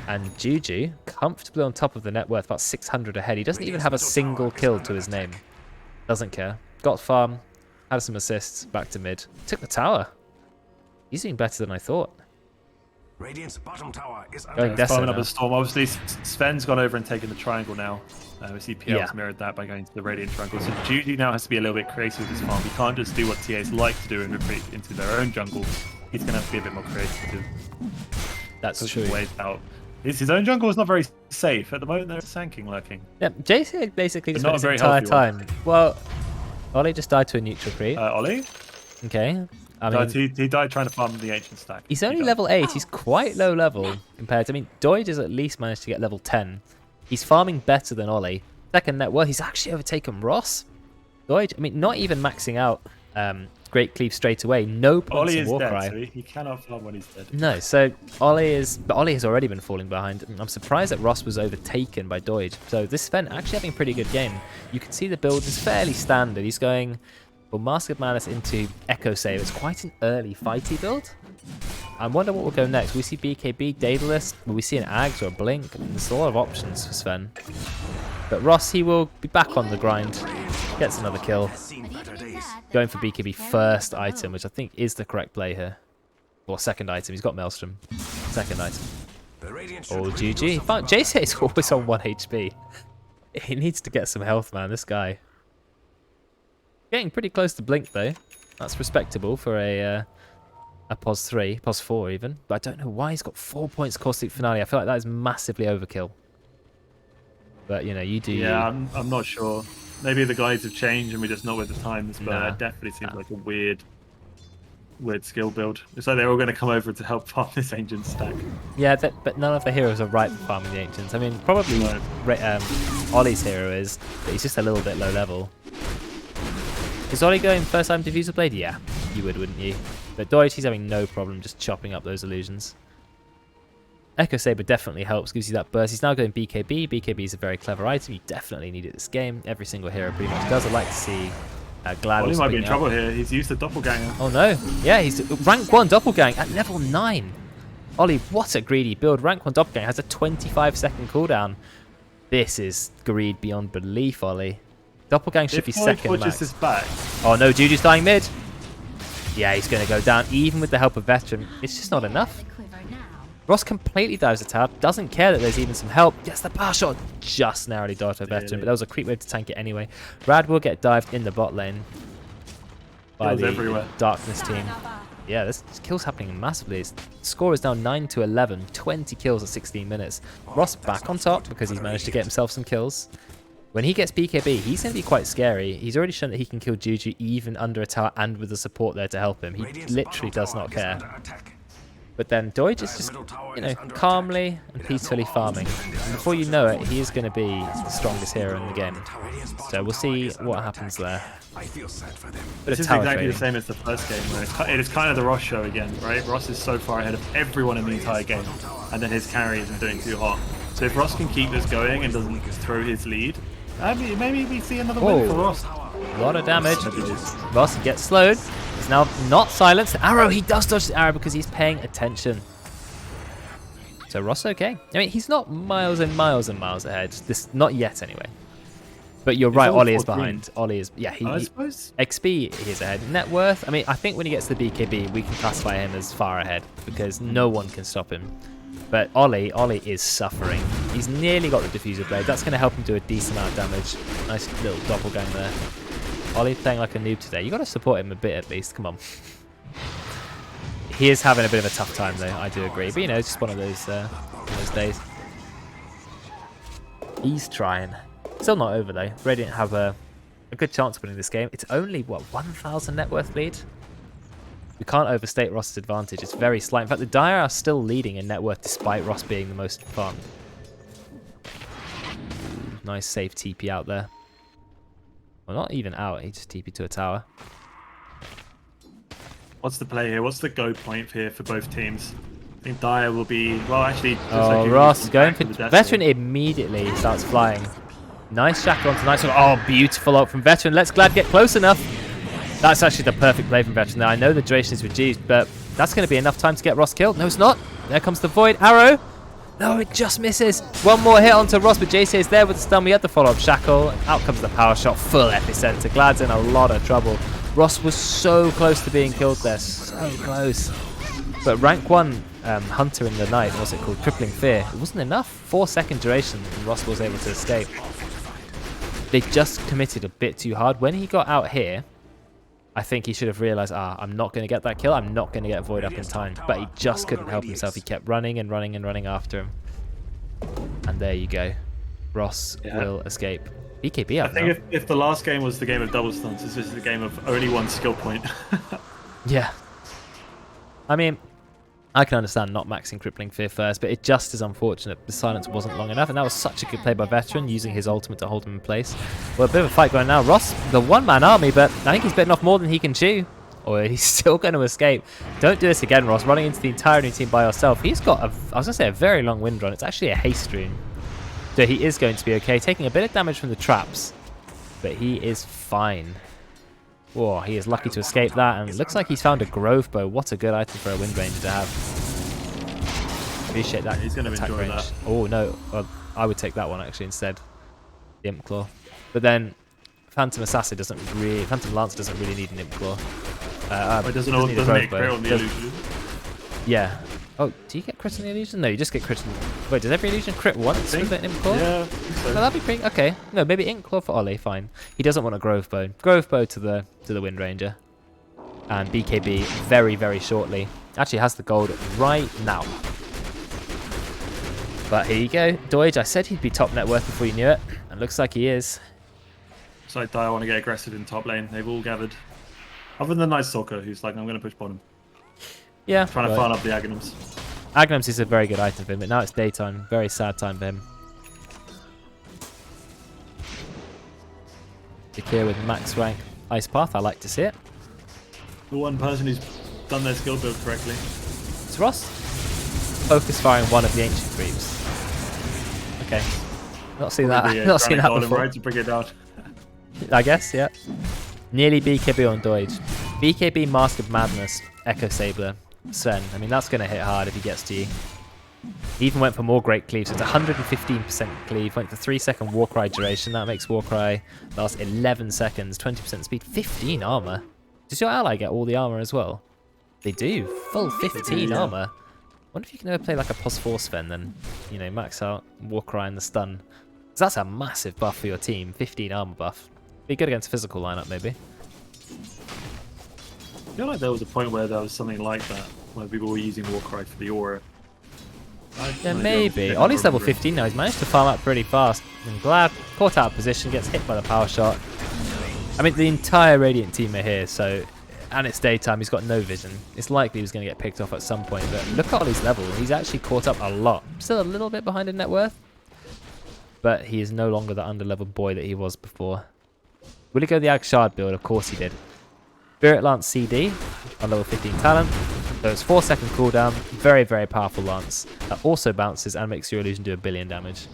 S2: And Juju, comfortably on top of the net worth, about 600 ahead. He doesn't even have a single kill to his name. Doesn't care. Got farm, had some assists, back to mid. Took the tower. He's doing better than I thought.
S1: Radiant's bottom tower is
S2: Going
S3: Farming up
S2: now.
S3: a storm. Obviously, Sven's gone over and taken the triangle now. We see PL's
S2: Yeah.
S3: mirrored that by going to the Radiant triangle. So Juju now has to be a little bit creative with his farm. He can't just do what TAs like to do and retreat into their own jungle. He's going to have to be a bit more creative.
S2: That's
S3: Push
S2: true.
S3: ways out. His own jungle is not very safe. At the moment, there's a Sand King lurking.
S2: Yeah, JC basically just
S3: But not
S2: spent
S3: a
S2: his
S3: very
S2: entire
S3: healthy one.
S2: time. Well, Ollie just died to a neutral creep.
S3: Ollie?
S2: Okay. I mean,
S3: He died trying to farm the Ancient Stack.
S2: he's only level 8. He's quite low level compared to... I mean, Doige has at least managed to get level 10. He's farming better than Ollie. Second net worth, he's actually overtaken Ross. Doige, I mean, not even maxing out Great Cleave straight away. No points
S3: Ollie
S2: in
S3: is
S2: Warcry.
S3: dead, so he cannot farm when he's dead.
S2: No, so Ollie is... But Ollie has already been falling behind. I'm surprised that Ross was overtaken by Doige. So this Sven actually having a pretty good game. You can see the build is fairly standard. He's going... Well, Mask of Malice into Echo Save. It's quite an early fighty build. I wonder what will go next. We see BKB, Daedalus, will we see an Ags or a Blink? There's a lot of options for Sven. But Ross, he will be back on the grind. Gets another kill. Going for BKB first item, which I think is the correct play here. Or second item. He's got Maelstrom. Second item. Oh, GG. JC is always on 1 HP. He needs to get some health, man, this guy. Getting pretty close to Blink, though. That's respectable for a POS 3, POS 4 even. But I don't know why he's got 4 points Caustic Finale. I feel like that is massively overkill. But, you know, you do...
S3: Yeah, I'm not sure. Maybe the guides have changed and we're just not with the times, but it definitely seems like a weird skill build. It's like they're all going to come over to help farm this ancient stack.
S2: Yeah, but none of the heroes are right for farming the ancients. I mean, probably Ollie's hero is, but he's just a little bit low level. Is Ollie going first time Diffuser Blade? Yeah, you would, wouldn't you? But Deutsch, he's having no problem just chopping up those illusions. Echo Saber definitely helps, gives you that burst. He's now going BKB. BKB is a very clever item. You definitely need it this game. Every single hero pretty much does. I'd like to see Glad.
S3: Ollie might be in trouble here. He's used the Doppelganger.
S2: Oh no. Yeah, he's rank 1 Doppelgang at level 9. Ollie, what a greedy build. Rank 1 Doppelgang has a 25-second cooldown. This is greed beyond belief, Ollie. Doppelgang should be second max.
S3: His back.
S2: Oh no, Juju's dying mid. Yeah, he's going to go down even with the help of Veteran. It's just not enough. Ross completely dives the tower, doesn't care that there's even some help. Gets the power shot, just narrowly dodged a Veteran, but that was a creep wave to tank it anyway. Rad will get dived in the bot lane by the Darkness team. Yeah, this kill's happening massively. His score is now 9 to 11, 20 kills at 16 minutes. Ross back on top because he's managed to get himself some kills. When he gets BKB, he's going to be quite scary. He's already shown that he can kill Juju even under a tower and with the support there to help him. He literally does not care. But then Deutsch is just, you know, calmly and peacefully farming. And before you know it, he is going to be the strongest hero in the game. So we'll see what happens there.
S3: This is exactly the same as the first game, where it is kind of the Ross show again, right? Ross is so far ahead of everyone in the entire game, and then his carry isn't doing too hot. So if Ross can keep this going and doesn't throw his lead, maybe we see another win for Ross.
S2: A lot of damage. Ross gets slowed. He's now not silenced. Arrow, he does dodge the arrow because he's paying attention. So Ross okay. I mean, he's not miles and miles and miles ahead. Not yet anyway. But you're right, Ollie is behind. Ollie is, yeah,
S3: I suppose.
S2: XP, he's ahead. Net worth, I mean, I think when he gets the BKB, we can classify him as far ahead because no one can stop him. But Ollie is suffering. He's nearly got the Diffuser Blade. That's going to help him do a decent amount of damage. Nice little doppelgang there. Ollie playing like a noob today. You got to support him a bit at least. Come on. He is having a bit of a tough time though. I do agree. But you know, it's just one of those days. He's trying. Still not over though. Radiant have a good chance of winning this game. It's only what 1,000 net worth lead. We can't overstate Ross's advantage. It's very slight. In fact, the Dire are still leading in net worth despite Ross being the most farmed. Nice safe TP out there. Well, not even out. He just TP to a tower.
S3: What's the play here? What's the go point here for both teams? I think Dire will be... Well, actually...
S2: Oh, Ross is going for... Veteran immediately starts flying. Nice shackle onto nice one. Oh, beautiful ult from Veteran. Let's Glad get close enough. That's actually the perfect play from Veteran there. I know the duration is reduced, but that's going to be enough time to get Ross killed. No, it's not. There comes the Void. Arrow. No, it just misses. One more hit onto Ross, but JC is there with the stun. We had the follow-up shackle. Out comes the power shot. Full epicenter. Glad's in a lot of trouble. Ross was so close to being killed there. So close. But rank 1 Hunter in the night, what's it called? Crippling Fear. It wasn't enough. 4-second duration, and Ross was able to escape. They just committed a bit too hard. When he got out here, I think he should have realized, I'm not going to get that kill. I'm not going to get Void up in time. But he just couldn't help himself. He kept running and running and running after him. And there you go. Ross will escape. BKB up
S3: I think if the last game was the game of double stuns, this is the game of only one skill point.
S2: Yeah. I mean, I can understand not maxing Crippling Fear first, but it just is unfortunate. The silence wasn't long enough, and that was such a good play by Veteran, using his ultimate to hold him in place. Well, a bit of a fight going now. Ross, the one-man army, but I think he's bitten off more than he can chew. Or he's still going to escape. Don't do this again, Ross. Running into the entire new team by yourself. He's got, I was going to say, a very long wind run. It's actually a haste rune. So he is going to be okay. Taking a bit of damage from the traps, but he is fine. Whoa, he is lucky to escape that, and it looks like he's found a Grove Bow. What a good item for a Wind Ranger to have. Appreciate that.
S3: He's going to
S2: attack
S3: enjoy
S2: range.
S3: that.
S2: Oh no, I would take that one actually instead. The Imp Claw. But then Phantom Assassin doesn't really, Phantom Lancer doesn't really need an Imp Claw.
S3: It doesn't
S2: need a
S3: it
S2: growth
S3: crit
S2: bow.
S3: on the illusion?
S2: Yeah. Oh, do you get crit on the illusion? No, you just get crit on... Wait, does every illusion crit once with an Imp Claw?
S3: Yeah, I think so.
S2: No, that'd be pretty... Okay. No, maybe Imp Claw for Ollie, fine. He doesn't want a Growth Bow. Growth Bow to the Wind Ranger. And BKB very, very shortly. Actually has the gold right now. But here you go. Doige, I said he'd be top net worth before you knew it. And looks like he is.
S3: So I want to get aggressive in top lane. They've all gathered. Other than Night Stalker, who's like, I'm going to push bottom.
S2: Yeah.
S3: Trying to farm up the Aghanims.
S2: Aghanims is a very good item for him, but now it's daytime. Very sad time for him. Secure with max rank Ice Path. I like to see it.
S3: The one person who's done their skill build correctly.
S2: Is Ross focus firing one of the ancient creeps? Okay. Not seen that. Not seen that before.
S3: Right to bring it down.
S2: I guess, yeah. Nearly BKB on Doige. BKB Mask of Madness, Echo Saber, Sven. I mean, that's going to hit hard if he gets to you. He even went for more Great Cleave, so it's 115% cleave. Went for 3-second Warcry duration. That makes Warcry last 11 seconds, 20% speed, 15 armor. Does your ally get all the armor as well? They do. Full 15 armor. Wonder if you can ever play like a +4 Sven then, you know, max out Warcry and the stun. Because that's a massive buff for your team, 15 armor buff. Be good against physical lineup maybe.
S3: I feel like there was a point where there was something like that, where people were using Warcry for the aura.
S2: Yeah, maybe. Ollie's level 15 now. He's managed to farm up pretty fast. I'm glad. Caught out of position, gets hit by the power shot. I mean, the entire Radiant team are here, so... And it's daytime, he's got no vision. It's likely he's going to get picked off at some point, but look at Ollie's level. He's actually caught up a lot. Still a little bit behind in net worth, but he is no longer the under-leveled boy that he was before. Will he go the Ag Shard build? Of course he did. Spirit Lance CD on level 15 talent. So it's 4-second cooldown. Very, very powerful lance. That also bounces and makes your illusion do 1 billion damage.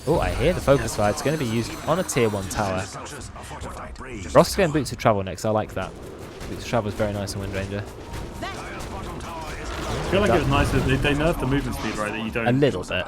S2: Oh, I hear the focus fire. It's going to be used on a tier 1 tower. Ross is going Boots of Travel next. I like that. Boots of Travel is very nice on Wind Ranger.
S3: I feel like it was nice that they nerfed the movement speed, right? That you don't.
S2: A little bit.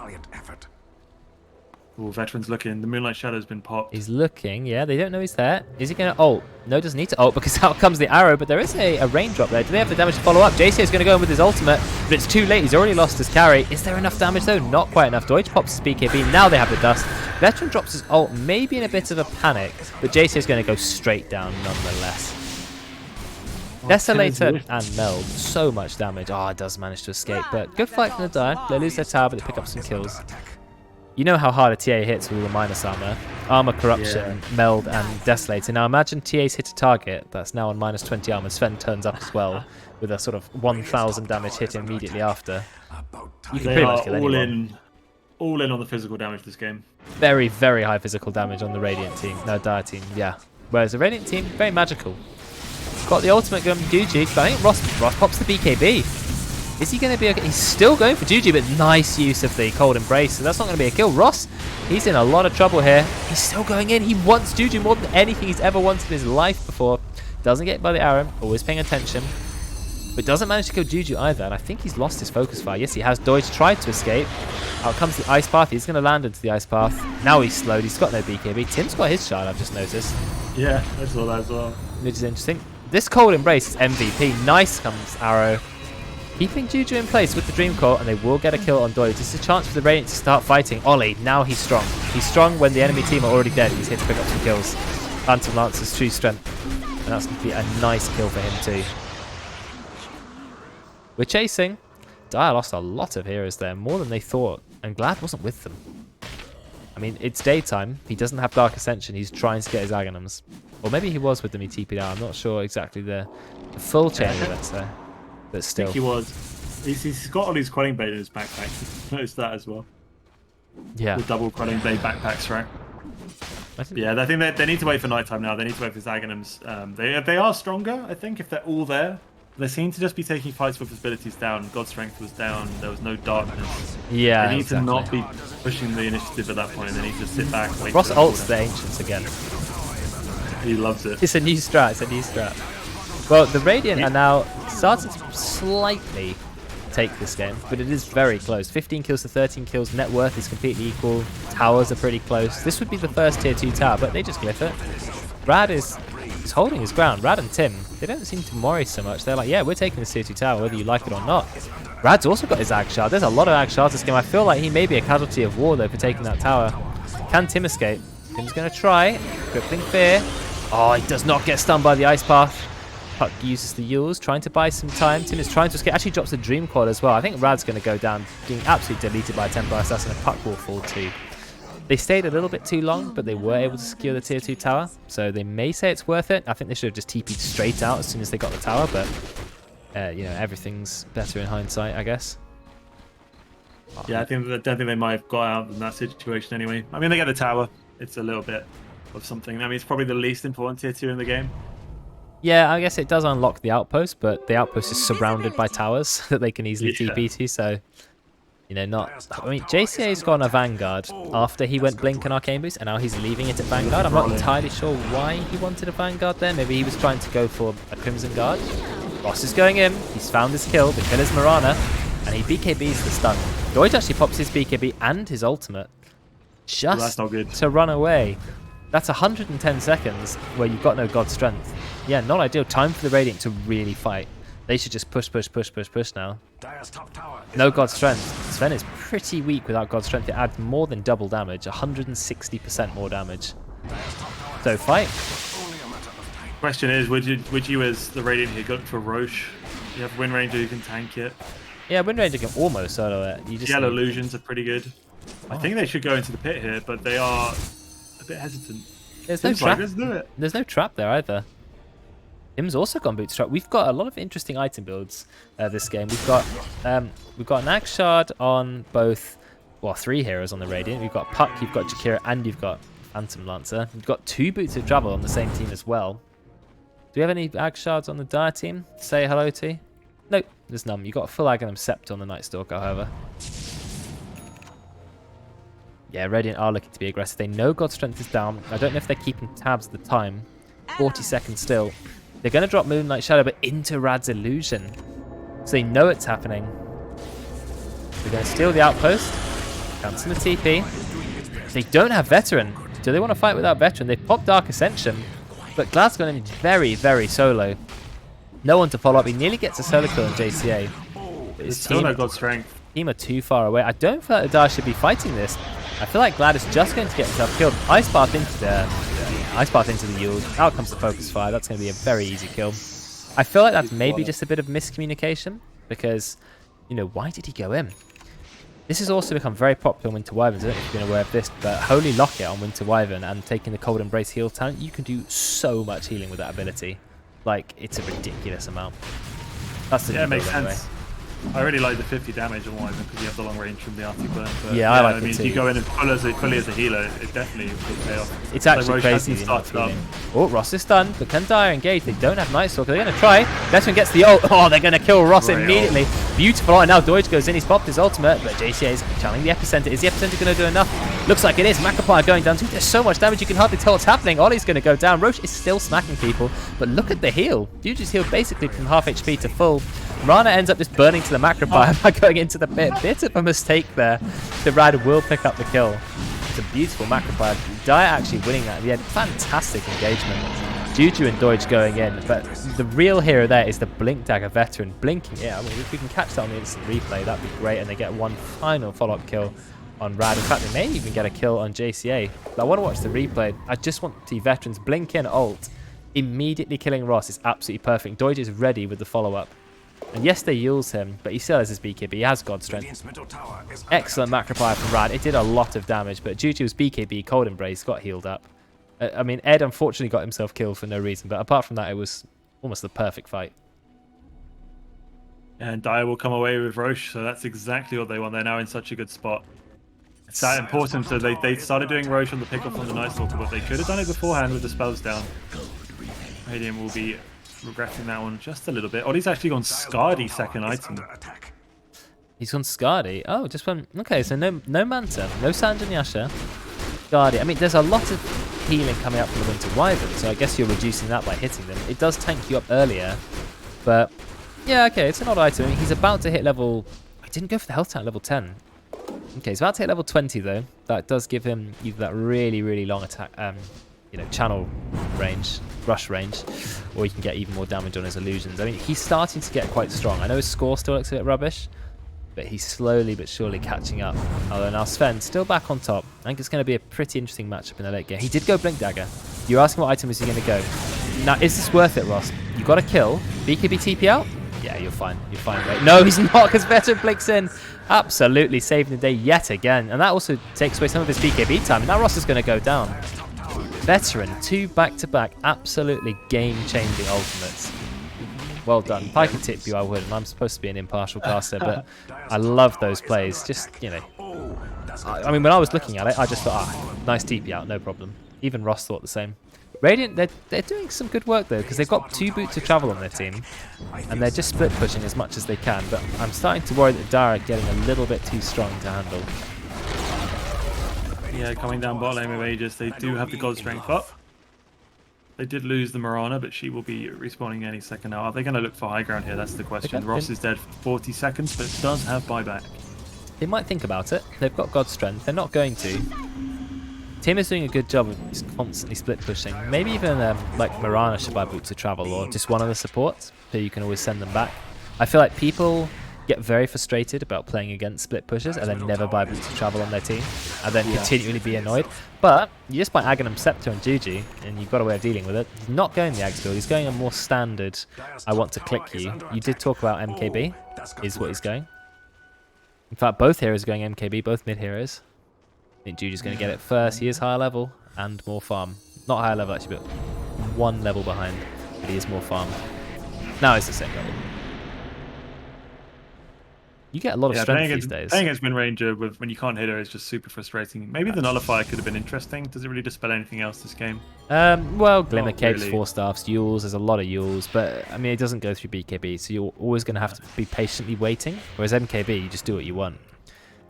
S3: Oh, Veteran's looking. The Moonlight Shadow's been popped.
S2: He's looking, yeah. They don't know he's there. Is he going to ult? No, doesn't need to ult because out comes the arrow, but there is a raindrop there. Do they have the damage to follow up? JC is going to go in with his ultimate, but it's too late. He's already lost his carry. Is there enough damage though? Not quite enough. Doige pops his BKB. Now they have the dust. Veteran drops his ult, maybe in a bit of a panic, but JC is going to go straight down nonetheless. Desolator and Meld, so much damage. Oh, it does manage to escape, but good fight from the Dire. They lose their tower, but they pick up some kills. You know how hard a TA hits with all the minus armor. Armor Corruption, Meld, and Desolator. Now imagine TA's hit a target that's now on minus 20 armor. Sven turns up as well with a sort of 1000 damage hit immediately after. You can pretty much kill anyone.
S3: All in on the physical damage this game.
S2: Very, very high physical damage on the Radiant team. No, Dire team, yeah. Whereas the Radiant team, very magical. Got the ultimate gun Juju, but I think Ross pops the BKB. Is he going to be okay? He's still going for Juju, but nice use of the Cold Embrace, so that's not going to be a kill. Ross, he's in a lot of trouble here. He's still going in. He wants Juju more than anything he's ever wanted in his life before. Doesn't get by the arrow, always paying attention. But doesn't manage to kill Juju either, and I think he's lost his focus fire. Yes, he has. Doige tried to escape. Out comes the Ice Path. He's going to land into the Ice Path. Now he's slowed. He's got no BKB. Tim's got his shard, I've just noticed.
S3: Yeah, I saw that as well.
S2: Which is interesting. This Cold Embrace is MVP. Nice comes arrow. Keeping Juju in place with the Dream Core, and they will get a kill on Doige. This is a chance for the Radiant to start fighting. Ollie, now he's strong. He's strong when the enemy team are already dead. He's here to pick up some kills. Phantom Lancer's true strength. And that's going to be a nice kill for him too. We're chasing. Dire lost a lot of heroes there, more than they thought. And Glad wasn't with them. I mean, it's daytime. He doesn't have Dark Ascension. He's trying to get his Aghanims. Or maybe he was with them, he TP'd out. I'm not sure exactly the full chain of events there. But still.
S3: I think he was. He's got all his Quelling Blade in his backpack. Noticed that as well.
S2: Yeah.
S3: The double Quelling Blade backpacks, right? Yeah, I think they need to wait for nighttime now. They need to wait for his Aghanims. They are stronger, I think, if they're all there. They seem to just be taking fights with abilities down. God's Strength was down. There was no darkness.
S2: Yeah,
S3: they need to not be pushing the initiative at that point. They need to sit back and wait.
S2: Ross ults the Ancients again.
S3: He loves it.
S2: It's a new strat. It's a new strat. Well, the Radiant are now starting to slightly take this game, but it is very close. 15 kills to 13 kills. Net worth is completely equal. Towers are pretty close. This would be the first tier 2 tower, but they just glyph it. Rad is holding his ground. Rad and Tim, they don't seem to worry so much. They're like, yeah, we're taking this tier 2 tower, whether you like it or not. Rad's also got his Ag Shard. There's a lot of Ag Shards this game. I feel like he may be a casualty of war, though, for taking that tower. Can Tim escape? Tim's going to try. Crippling Fear. Oh, he does not get stunned by the Ice Path. Puck uses the Yules, trying to buy some time. Tim is trying to escape. Actually drops the Dream Quad as well. I think Rad's going to go down, being absolutely deleted by a Templar Assassin, and Puck will fall too. They stayed a little bit too long, but they were able to secure the tier 2 tower, so they may say it's worth it. I think they should have just TP'd straight out as soon as they got the tower, but you know, everything's better in hindsight, I guess.
S3: Yeah, I don't think they might have got out in that situation anyway. I mean, they get the tower. It's a little bit of something. I mean, it's probably the least important tier 2 in the game.
S2: Yeah, I guess it does unlock the outpost, but the outpost is surrounded by towers that they can easily TP to, so, you know, not... I mean, JCA's gone a Vanguard after he went Blink and Arcane Boost, and now he's leaving it at Vanguard. I'm not entirely sure why he wanted a Vanguard there. Maybe he was trying to go for a Crimson Guard. Ross is going in. He's found his kill. The kill is Mirana, and he BKBs the stun. Deutsch actually pops his BKB and his ultimate just
S3: that's not good.
S2: to run away. That's 110 seconds where you've got no God Strength. Yeah, not ideal. Time for the Radiant to really fight. They should just push now. No God Strength. Sven is pretty weak without God Strength. It adds more than double damage, 160% more damage. So fight.
S3: Question is, would you as the Radiant here go for Roche? You have Wind Ranger who can tank it.
S2: Yeah, Wind Ranger can almost solo it. You just
S3: Yellow Illusions are pretty good. I think they should go into the pit here, but they are a bit hesitant.
S2: There's no trap.
S3: Let's do it.
S2: There's no trap there either. Tim's also gone Bootstrap. We've got a lot of interesting item builds this game. We've got an Ag Shard on both, well, 3 heroes on the Radiant. We've got Puck, you've got Jakira, and you've got Phantom Lancer. We've got 2 Boots of Travel on the same team as well. Do we have any Ag Shards on the Dire team to say hello to? Nope, there's none. You've got a full Aghanim Sept on the Night Stalker, however. Yeah, Radiant are looking to be aggressive. They know God Strength is down. I don't know if they're keeping tabs of the time. 40 seconds still. They're going to drop Moonlight Shadow, but into Rad's Illusion. So they know it's happening. They're going to steal the outpost. Cancel the TP. They don't have Veteran. Do they want to fight without Veteran? They popped Dark Ascension, but Glad's gone in very, very solo. No one to follow up. He nearly gets a solo kill on JCA. But his
S3: Still no God Strength.
S2: Team are too far away. I don't feel like the Dire should be fighting this. I feel like Glad is just going to get himself killed. Ice Path into the Yule. Out comes the Focus Fire. That's going to be a very easy kill. I feel like that's maybe just a bit of miscommunication because, you know, why did he go in? This has also become very popular on Winter Wyverns. I don't know if you've been aware of this, but Holy Locket on Winter Wyvern and taking the Cold Embrace heal talent, you can do so much healing with that ability. Like, it's a ridiculous amount. That's the
S3: yeah, it makes sense. Anyway. I really like the 50 damage on Wyvern because you have the long range from the Arctic Burn. But
S2: yeah, I like it too.
S3: If you go in fully as a healer, it definitely will pay off.
S2: It's actually crazy. Oh, Ross is stunned, but can Dire engage? They don't have Night Stalker. They're going to try. Veteran gets the ult. Oh, they're going to kill Ross immediately. Beautiful. And now Deutsch goes in. He's popped his ultimate, but JCA is channeling the Epicenter. Is the Epicenter going to do enough? Looks like it is. Macropire going down too. There's so much damage you can hardly tell what's happening. Ollie's going to go down. Roche is still smacking people, but look at the heal. Dude just healed basically from half HP to full. Rana ends up just burning to the Macropire by going into the pit. Bit of a mistake there. The Rider will pick up the kill. It's a beautiful Macropire. Dire actually winning that at the end. Fantastic engagement. Juju and Deutsch going in, but the real hero there is the Blink Dagger Veteran. Blinking, yeah, I mean, if we can catch that on the instant replay, that'd be great, and they get one final follow-up kill on Rad. In fact, they may even get a kill on JCA. But I want to watch the replay. I just want to see Veterans blink in ult, immediately killing Ross is absolutely perfect. Deutsch is ready with the follow-up. And yes, they use him, but he still has his BKB. He has God Strength. Excellent Macropire from Rad. It did a lot of damage, but Juju's BKB, Cold Embrace, got healed up. I mean, Ed unfortunately got himself killed for no reason, but apart from that, it was almost the perfect fight.
S3: And Dire will come away with Roche, so that's exactly what they want. They're now in such a good spot. It's that important, so they started doing Roche on the pickup on the Night Stalker, but they could have done it beforehand with the spells down. Radiant will be regretting that one just a little bit. Ollie's actually gone Scardy second item.
S2: He's gone Scardy? Oh, just went... Okay, so no Manta, no Sanjan Yasha. Scardy. I mean, there's a lot of healing coming up from the Winter Wyvern, so I guess you're reducing that by hitting them. It does tank you up earlier, but Yeah, okay, it's an odd item. He's about to hit level... He didn't go for the health tank level 10. Okay, he's about to hit level 20, though. That does give him either that really, really long attack, you know, channel range, rush range, or he can get even more damage on his illusions. I mean, he's starting to get quite strong. I know his score still looks a bit rubbish, but he's slowly but surely catching up. Although now Sven still back on top. I think it's going to be a pretty interesting matchup in the late game. He did go Blink Dagger. You're asking what item is he going to go. Now, is this worth it, Ross? You got to kill. BKB TP out? Yeah, you're fine. You're fine. Wait. No, he's not, because Veteran blinks in. Absolutely saving the day yet again. And that also takes away some of his BKB time. And now Ross is going to go down. Veteran, 2 back-to-back, absolutely game-changing ultimates. Well done. If I could tip you, I would. And I'm supposed to be an impartial caster, but I love those plays. Just, you know. I mean, when I was looking at it, I just thought, nice TP out, no problem. Even Ross thought the same. Radiant, they're doing some good work, though, because they've got 2 boots of travel on their team, and they're just split pushing as much as they can, but I'm starting to worry that Dara are getting a little bit too strong to handle.
S3: Yeah, coming down bot lane with Aegis, they do have the God Strength up. They did lose the Mirana, but she will be respawning any second now. Are they going to look for high ground here? That's the question.
S2: Okay.
S3: Ross is dead for 40 seconds, but does have buyback.
S2: They might think about it. They've got God Strength. They're not going to. Team is doing a good job of just constantly split pushing. Maybe even like Mirana should buy boots of travel, or just one of the supports, so you can always send them back. I feel like people get very frustrated about playing against split pushers and then never buy boots of travel on their team, and then continually be annoyed. But you just buy Aghanim Scepter and Juji, and you've got a way of dealing with it. He's not going the Ags build. He's going a more standard, I want to click you. You did talk about MKB, is what he's going. In fact, both heroes are going MKB, both mid heroes. I think Juju's going to get it first. He is higher level and more farm. Not higher level, actually, but 1 level behind. But he is more farm. Now he's the same level. You get a lot of strength these days.
S3: Playing against Wind Ranger when you can't hit her is just super frustrating. Maybe the Nullifier could have been interesting. Does it really dispel anything else this game?
S2: Well, Glimmer Capes,
S3: really.
S2: 4 staffs, Yules, there's a lot of Yules, but I mean, it doesn't go through BKB, so you're always going to have to be patiently waiting. Whereas MKB, you just do what you want.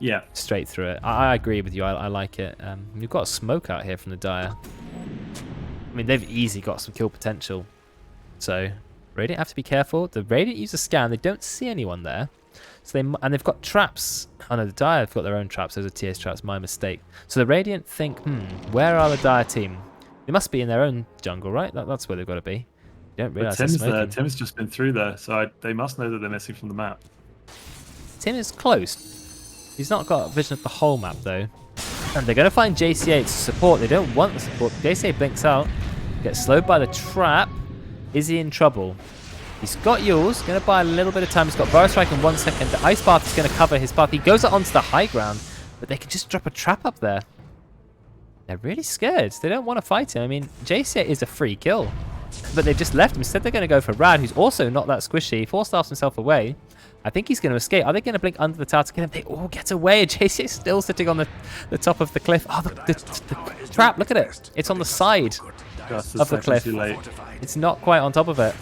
S3: Yeah.
S2: Straight through it. I agree with you. I like it. You've got a smoke out here from the Dire. I mean, they've easily got some kill potential. So, Radiant have to be careful. The Radiant use a scan. They don't see anyone there. So they've got traps. Oh no, the Dire have got their own traps. Those are TS traps. My mistake. So the Radiant think, where are the Dire team? They must be in their own jungle, right? That's where they've got to be. You don't realise they're smoking.
S3: Tim's just been through there, so they must know that they're missing from the map.
S2: Tim is close. He's not got vision of the whole map, though. And they're going to find JCA to support. They don't want the support. JCA blinks out. Gets slowed by the trap. Is he in trouble? He's got Yules. Going to buy a little bit of time. He's got Burrow Strike in 1 second. The Ice Path is going to cover his path. He goes onto the high ground, but they can just drop a trap up there. They're really scared. They don't want to fight him. I mean, JCA is a free kill, but they've just left him. Instead, they're going to go for Rad, who's also not that squishy. 4-staffs himself away. I think he's going to escape. Are they going to blink under the tower to get him? They all get away. JC is still sitting on the top of the cliff. Oh, the trap. Look at it. It's on the side of the cliff. It's not quite on top of it.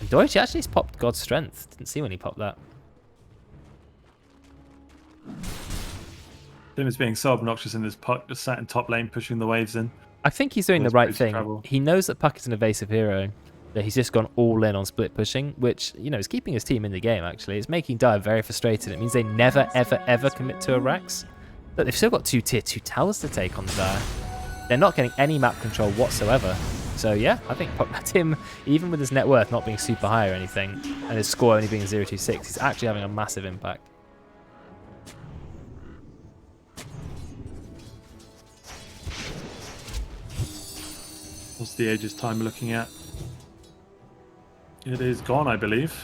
S2: And Deutsch actually has popped God's Strength. Didn't see when he popped that.
S3: Tim is being so obnoxious in this puck, just sat in top lane pushing the waves in.
S2: I think he's doing the right thing. He knows that Puck is an evasive hero. That he's just gone all in on split pushing, which, you know, is keeping his team in the game, actually. It's making Dire very frustrated. It means they never, ever, ever commit to a Rax. But they've still got 2 tier 2 towers to take on Dire. They're not getting any map control whatsoever. So, yeah, I think Tim, even with his net worth not being super high or anything, and his score only being 0.26, he's actually having a massive impact.
S3: What's the Aegis time looking at? It is gone, I believe.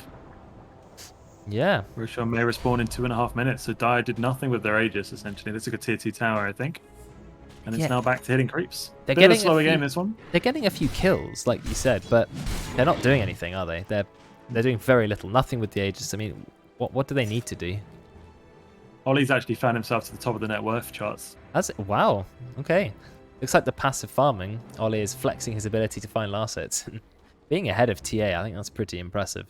S2: Yeah.
S3: Roshan may respawn in 2.5 minutes, so Dire did nothing with their Aegis, essentially. They took a tier 2 tower, I think. And it's now back to hitting creeps.
S2: They're
S3: Bit of a slower game, this one.
S2: They're getting a few kills, like you said, but they're not doing anything, are they? They're doing very little. Nothing with the Aegis. I mean, what do they need to do?
S3: Ollie's actually found himself to the top of the net worth charts.
S2: Wow. Okay. Looks like the passive farming. Ollie is flexing his ability to find last hits. Being ahead of TA, I think that's pretty impressive.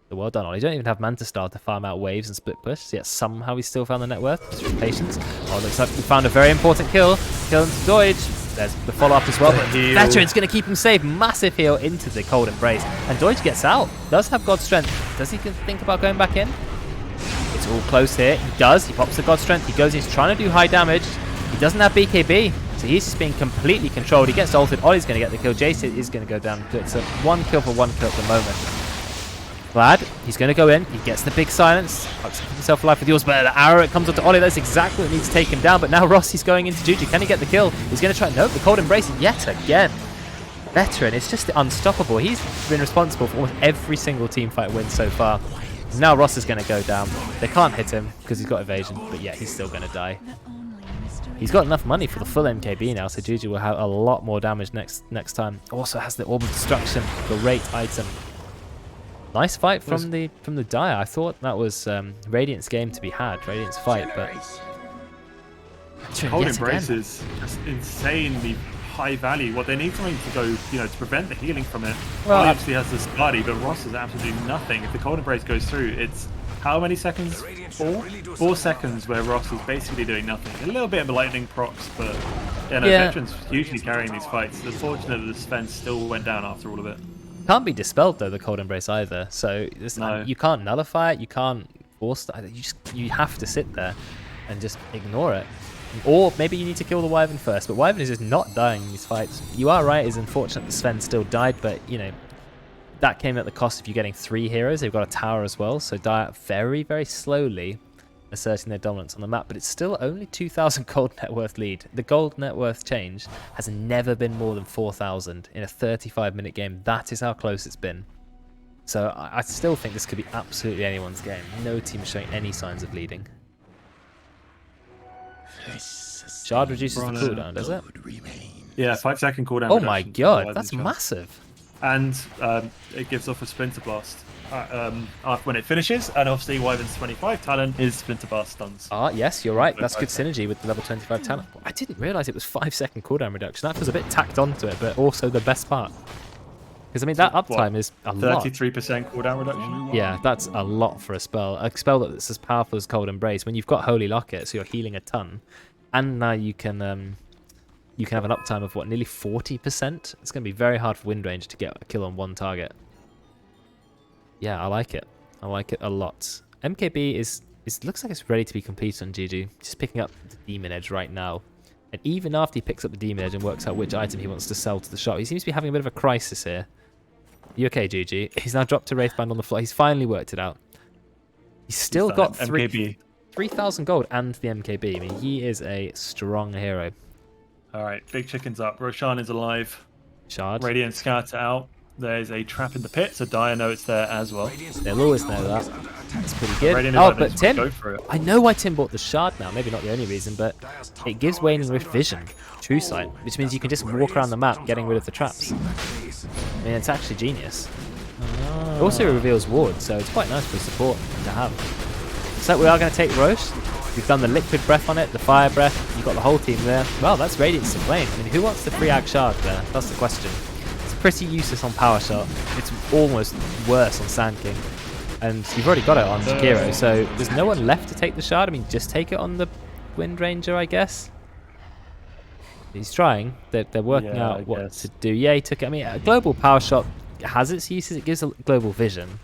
S2: So well done, Ollie. You don't even have Manta Star to farm out waves and split push, yet somehow he still found the net worth through patience. Oh, looks like we found a very important kill. Kill into Deutsch. there's the follow-up as well. But
S3: heal.
S2: Veteran's going to keep him safe. Massive heal into the Cold Embrace. And Deutsch gets out. Does have God Strength. Does he think about going back in? It's all close here. He does. He pops the God Strength. He goes in. He's trying to do high damage. He doesn't have BKB. So he's just being completely controlled. He gets ulted. Ollie's going to get the kill. Jace is going to go down. It's a 1 kill for 1 kill at the moment. Vlad, he's going to go in. He gets the big silence. Keeps himself alive with yours, but the arrow, it comes onto Ollie. That's exactly what needs to take him down. But now Rossi's going into Juju. Can he get the kill? He's going to try. Nope, the Cold Embrace yet again. Veteran, it's just unstoppable. He's been responsible for almost every single team fight win so far. Now Ross is going to go down. They can't hit him because he's got evasion. But yeah, he's still going to die. He's got enough money for the full MKB now, so Juju will have a lot more damage next time. Also has the Orb of Destruction, great item. Nice fight from the Dire. I thought that was Radiant's game to be had, Radiant's fight, but
S3: Cold Embrace is just insanely high value. What they need something to go, to prevent the healing from it.
S2: Well,
S3: Ollie obviously has the Scardy, but Ross has absolutely nothing. If the Cold Embrace goes through, it's how many seconds? 4 seconds where Ross is basically doing nothing. A little bit of lightning procs, but Veteran's hugely carrying these fights. It's unfortunate that the Sven still went down after all of it.
S2: Can't be dispelled though, the Cold Embrace either. So you can't nullify it. You can't force that. You have to sit there and just ignore it. Or maybe you need to kill the Wyvern first. But Wyvern is just not dying in these fights. You are right. It's unfortunate that Sven still died, but that came at the cost of you getting 3 heroes. They've got a tower as well, so Dire very, very slowly asserting their dominance on the map, but it's still only 2,000 gold net worth lead. The gold net worth change has never been more than 4,000 in a 35-minute game. That is how close it's been. So I still think this could be absolutely anyone's game. No team is showing any signs of leading. Shard reduces the cooldown, does it?
S3: Yeah, 5-second cooldown.
S2: Oh my god, that's massive.
S3: And it gives off a Splinter Blast when it finishes, and obviously Wyvern's 25 talent is Splinter Blast stuns.
S2: Yes, you're right. That's good synergy with the level 25 talent. I didn't realise it was 5-second cooldown reduction. That was a bit tacked onto it, but also the best part. Because I mean, that uptime is a lot.
S3: 33% cooldown reduction?
S2: Yeah, that's a lot for a spell. A spell that's as powerful as Cold Embrace. When you've got Holy Locket, so you're healing a ton, and now you can have an uptime of what, nearly 40%? It's going to be very hard for Wind Ranger to get a kill on one target. Yeah, I like it. I like it a lot. MKB looks like it's ready to be completed on GG. Just picking up the Demon Edge right now. And even after he picks up the Demon Edge and works out which item he wants to sell to the shop, he seems to be having a bit of a crisis here. You okay, GG? He's now dropped a Wraithband on the floor. He's finally worked it out. He's still got 3,000 gold and the MKB. I mean, he is a strong hero.
S3: Alright, big chicken's up. Roshan is alive.
S2: Shard.
S3: Radiant Scatter out. There's a trap in the pit, so Dire know it's there as well.
S2: They'll always know that. That's pretty good. But Tim, I know why Tim bought the Shard now. Maybe not the only reason, but it gives Waning Rift vision, True Sight, which means you can just walk around the map getting rid of the traps. I mean, it's actually genius. It also reveals ward, so it's quite nice for support to have. So we are going to take Roche. We've done the Liquid Breath on it, the Fire Breath. You've got the whole team there. Well, that's Radiance to Flame. I mean, who wants the free Ag Shard there? That's the question. It's pretty useless on Power Shot. It's almost worse on Sand King. And you've already got it on Jakiro, so there's no one left to take the Shard. I mean, just take it on the Wind Ranger, I guess. He's trying. They're working out what to do. Yeah, he took it. I mean, a Global Power Shot has its uses. It gives a global vision.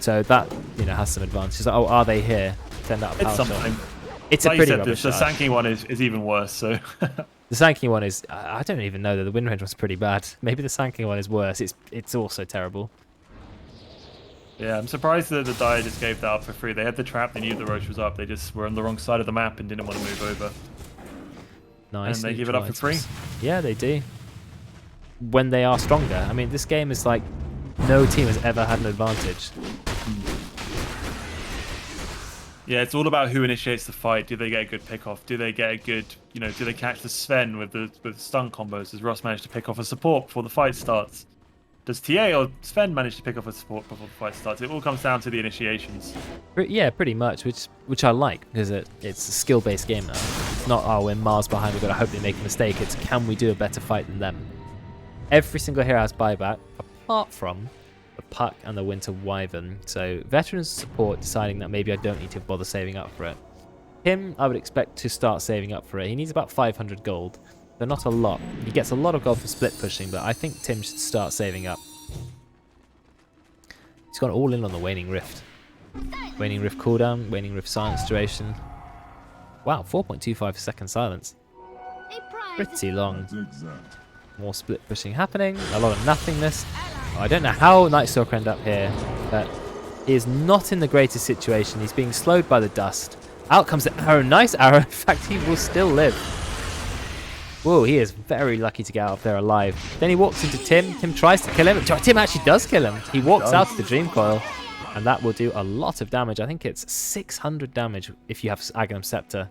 S2: So that, has some advantages. Like, oh, are they here? Send out a Power Shot. It's like a pretty rubbish
S3: the Sand King one is even worse, so...
S2: The Sand King one is... I don't even know that the Wind Ranger was pretty bad. Maybe the Sand King one is worse. It's also terrible.
S3: Yeah, I'm surprised that the Dire just gave that up for free. They had the trap, they knew the Roche was up, they just were on the wrong side of the map and didn't want to move over.
S2: Nice.
S3: And they give it up for free.
S2: Yeah, they do. When they are stronger. I mean, this game is like no team has ever had an advantage.
S3: Yeah, it's all about who initiates the fight. Do they get a good pick off? Do they get a good, do they catch the Sven with stun combos? Does Ross manage to pick off a support before the fight starts? Does TA or Sven manage to pick off a support before the fight starts? It all comes down to the initiations.
S2: Yeah, pretty much, which I like, because it's a skill-based game now. It's not, oh, we're miles behind, we've got to hope they make a mistake. It's, can we do a better fight than them? Every single hero has buyback, apart from the Puck and the Winter Wyvern. So veterans support deciding that maybe I don't need to bother saving up for it. Him, I would expect to start saving up for it. He needs about 500 gold. So not a lot. He gets a lot of gold for split pushing, but I think Tim should start saving up. He's gone all in on the Waning Rift. Waning Rift cooldown, Waning Rift silence duration. Wow, 4.25 second silence. Pretty long. More split pushing happening. A lot of nothingness. Oh, I don't know how Nightstalker ended up here, but he is not in the greatest situation. He's being slowed by the dust. Out comes the arrow. Nice arrow. In fact, he will still live. Whoa, he is very lucky to get out of there alive. Then he walks into Tim. Tim tries to kill him. Tim actually does kill him. He walks out of the Dream Coil, and that will do a lot of damage. I think it's 600 damage if you have Aghanim Scepter.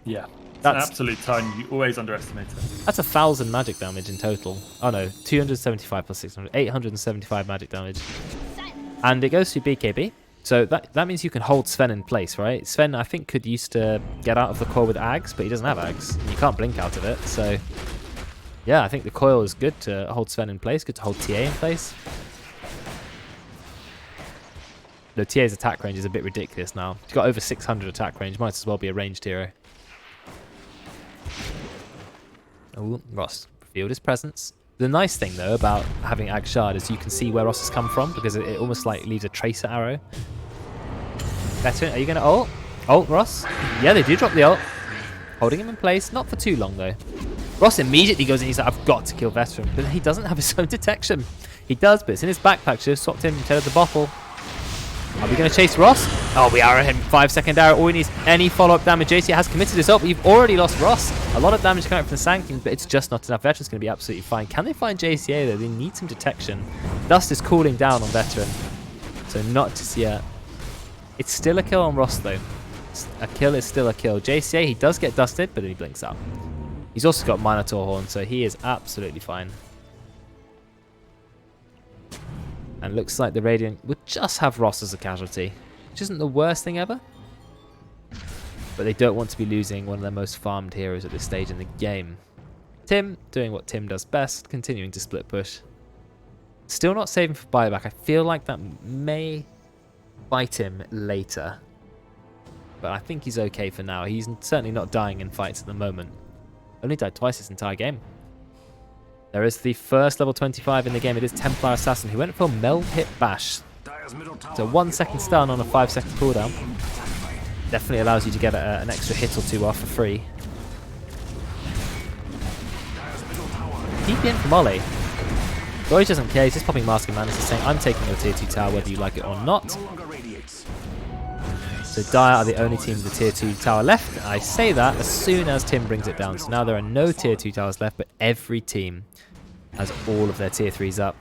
S3: Yeah. That's an absolute ton. You always underestimate it.
S2: That's 1,000 magic damage in total. Oh no, 275 plus 600, 875 magic damage. And it goes to BKB. So that means you can hold Sven in place, right? Sven, I think, could used to get out of the coil with Ags, but he doesn't have Ags. And you can't blink out of it. So, yeah, I think the coil is good to hold Sven in place, good to hold TA in place. The TA's attack range is a bit ridiculous now. He's got over 600 attack range. Might as well be a ranged hero. Oh, Ross revealed his presence. The nice thing, though, about having Ag Shard is you can see where Ross has come from because it almost like leaves a tracer arrow. Veteran, are you going to ult? Ult, Ross? Yeah, they do drop the ult. Holding him in place. Not for too long, though. Ross immediately goes in. He's like, I've got to kill Veteran. But he doesn't have his own detection. He does, but it's in his backpack. Should have swapped him instead of the bottle. Are we going to chase Ross? Oh, we arrow him. 5-second arrow. All he needs any follow-up damage. JC has committed his ult, but you've already lost Ross. A lot of damage coming from the Sanctum, but it's just not enough. Veteran's going to be absolutely fine. Can they find JCA, though? They need some detection. Dust is cooling down on Veteran, so not just yet. It's still a kill on Ross, though. A kill is still a kill. JCA, he does get dusted, but then he blinks out. He's also got Minotaur Horn, so he is absolutely fine. And looks like the Radiant would just have Ross as a casualty, which isn't the worst thing ever. But they don't want to be losing one of their most farmed heroes at this stage in the game. Tim doing what Tim does best, continuing to split push. Still not saving for buyback. I feel like that may bite him later. But I think he's okay for now. He's certainly not dying in fights at the moment. Only died twice this entire game. There is the first level 25 in the game. It is Templar Assassin, who went for Meld Hit Bash. So 1 second stun on a 5-second cooldown. Definitely allows you to get an extra hit or two off for free. TP in from Ollie. Doge doesn't care. He's just popping Mask and Mantis, saying, I'm taking your tier 2 tower whether you like it or not. So Dire are the only team with a tier 2 tower left. I say that as soon as Tim brings it down. So now there are no tier 2 towers left, but every team has all of their tier 3s up.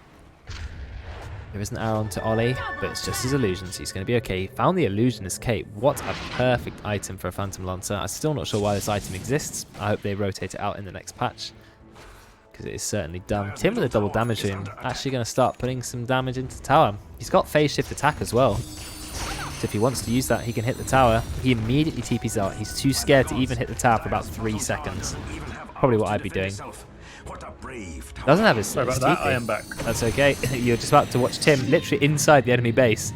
S2: There is an arrow onto Ollie, but it's just his illusion, so he's going to be okay. He found the Illusionist Cape. What a perfect item for a Phantom Lancer. I'm still not sure why this item exists. I hope they rotate it out in the next patch, because it is certainly done. Tim with a double damage rune, actually going to start putting some damage into the tower. He's got phase shift attack as well. So if he wants to use that, he can hit the tower. He immediately TPs out. He's too scared to even hit the tower for about 3 seconds. Probably what I'd be doing. Doesn't have his,
S3: Sorry about
S2: his
S3: that,
S2: TP.
S3: I am back.
S2: That's okay. You're just about to watch Tim literally inside the enemy base.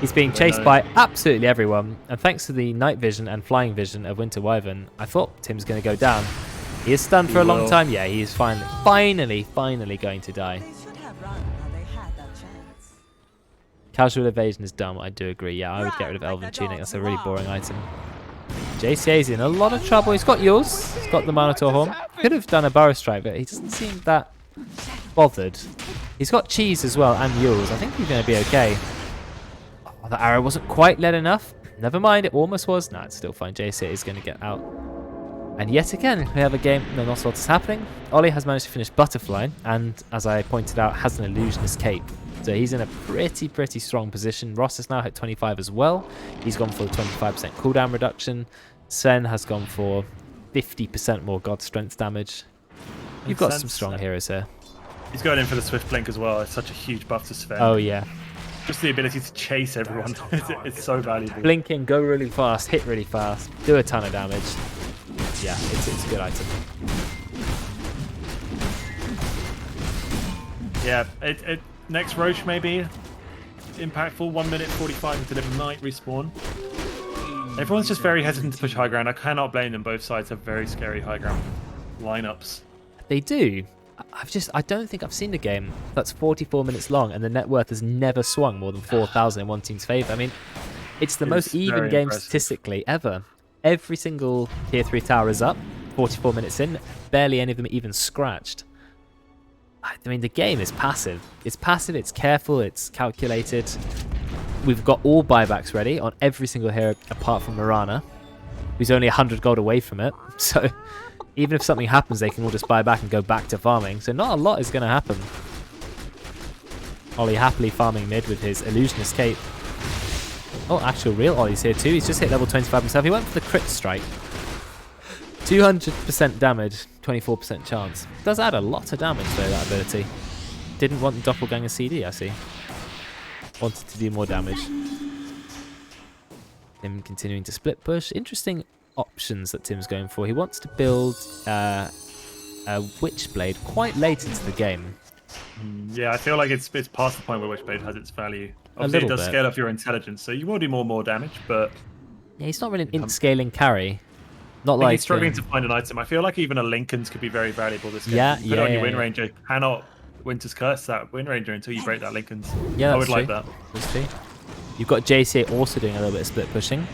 S2: He's being chased by absolutely everyone. And thanks to the night vision and flying vision of Winter Wyvern, I thought Tim's going to go down. He is stunned for a long time. Yeah, he is finally going to die. Casual evasion is dumb. I do agree. Yeah, I would get rid of Elven Tunic. That's a really boring item. JCA's in a lot of trouble. He's got yours. He's got the Minotaur Horn. Could have done a Burrow Strike, but he doesn't seem that bothered. He's got Cheese as well and yours. I think he's going to be okay. Oh, the arrow wasn't quite led enough. Never mind, it almost was. No, it's still fine. JCA is going to get out. And yet again, we have a game where not a lot is happening. Ollie has managed to finish Butterfly, and as I pointed out, has an Illusionist Cape. So he's in a pretty strong position. Ross has now hit 25 as well. He's gone for the 25% cooldown reduction. Sven has gone for 50% more God Strength damage. You've got some strong heroes here.
S3: He's going in for the Swift Blink as well. It's such a huge buff to Sven.
S2: Oh, yeah.
S3: Just the ability to chase everyone. It's so valuable.
S2: Blinking, go really fast, hit really fast, do a ton of damage. Yeah, it's a good item.
S3: Yeah, next Roche maybe impactful. 1 minute 45 until it might respawn. Everyone's just very hesitant to push high ground. I cannot blame them. Both sides have very scary high ground. lineups.
S2: They do. I don't think I've seen a game that's 44 minutes long and the net worth has never swung more than 4,000 in one team's favor. I mean, it's the most even game statistically ever. Every single tier 3 tower is up, 44 minutes in, barely any of them even scratched. I mean, the game is passive. It's passive, it's careful, it's calculated. We've got all buybacks ready on every single hero apart from Mirana, who's only 100 gold away from it. So even if something happens, they can all just buy back and go back to farming. So not a lot is going to happen. Ollie happily farming mid with his illusionist cape. Oh, actual real Ollie's here too. He's just hit level 25 himself. He went for the crit strike. 200% damage, 24% chance. Does add a lot of damage though, that ability. Didn't want Doppelganger CD, I see. Wanted to do more damage. Him continuing to split push. Interesting options that Tim's going for. He wants to build a Witchblade quite late into the game.
S3: Yeah, I feel like it's past the point where Witchblade has its value. Obviously, it does scale off your intelligence, so you will do more damage, but...
S2: Yeah, he's not really an int-scaling carry. Not
S3: I think
S2: like...
S3: he's struggling to find an item. I feel like even a Lincoln's could be very valuable this game.
S2: Yeah,
S3: Put it on your Wind Ranger. Cannot Winter's Curse that Wind Ranger until you break that Lincoln's.
S2: Yeah,
S3: I would like that.
S2: That's true. You've got JCA also doing a little bit of split pushing.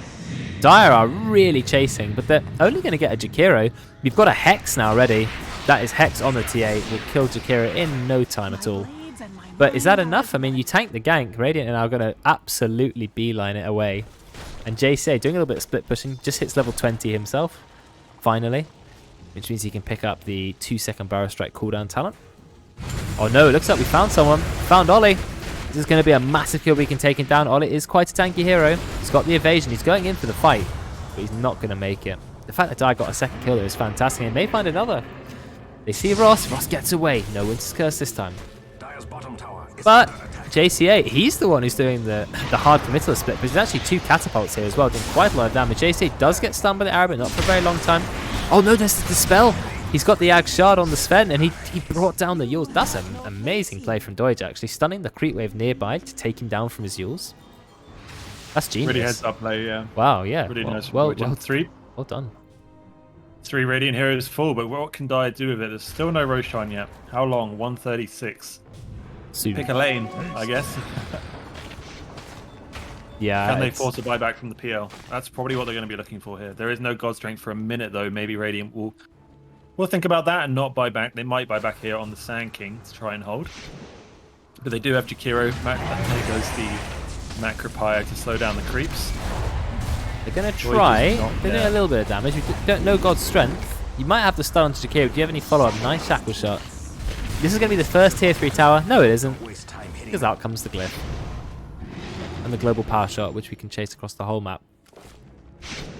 S2: Dire are really chasing, but they're only going to get a Jakiro. You've got a Hex now ready. That is Hex on the TA. Will kill Jakiro in no time at all. But is that enough? I mean, you tank the gank. Radiant are now going to absolutely beeline it away. And JCA doing a little bit of split pushing. Just hits level 20 himself. Finally. Which means he can pick up the 2-second Barrow Strike cooldown talent. Oh no, it looks like we found someone. Found Ollie. This is going to be a massive kill. We can take him down. Ollie is quite a tanky hero. He's got the evasion. He's going in for the fight. But he's not going to make it. The fact that Dai got a second kill there is fantastic. He may find another. They see Ross. Ross gets away. No Winter's Curse this time. But JCA, he's the one who's doing the hard committal split. But there's actually 2 catapults here as well, doing quite a lot of damage. JCA does get stunned by the arrow, but not for a very long time. Oh no, there's the spell. He's got the Ag Shard on the Sven, and he brought down the Yules. That's an amazing play from Doige, actually. Stunning the creep wave nearby to take him down from his Yules. That's genius.
S3: Really heads up play, yeah.
S2: Wow, yeah.
S3: Really nice.
S2: Well
S3: done.
S2: Well done.
S3: 3 Radiant Heroes full, but what can Dai do with it? There's still no Roshan yet. How long? 136.
S2: Soon.
S3: Pick a lane, I guess.
S2: Yeah.
S3: Can they force a buyback from the PL? That's probably what they're going to be looking for here. There is no God Strength for a minute, though. Maybe Radiant will think about that and not buy back. They might buy back here on the Sand King to try and hold. But they do have Jakiro. There goes the Macropire to slow down the creeps.
S2: They're going to try. They're doing a little bit of damage. We don't know God's Strength. You might have the stun onto Jakiro. Do you have any follow-up? Nice Shackle Shot. This is going to be the first tier 3 tower. No, it isn't. Because out comes the Glyph. And the Global Power Shot, which we can chase across the whole map.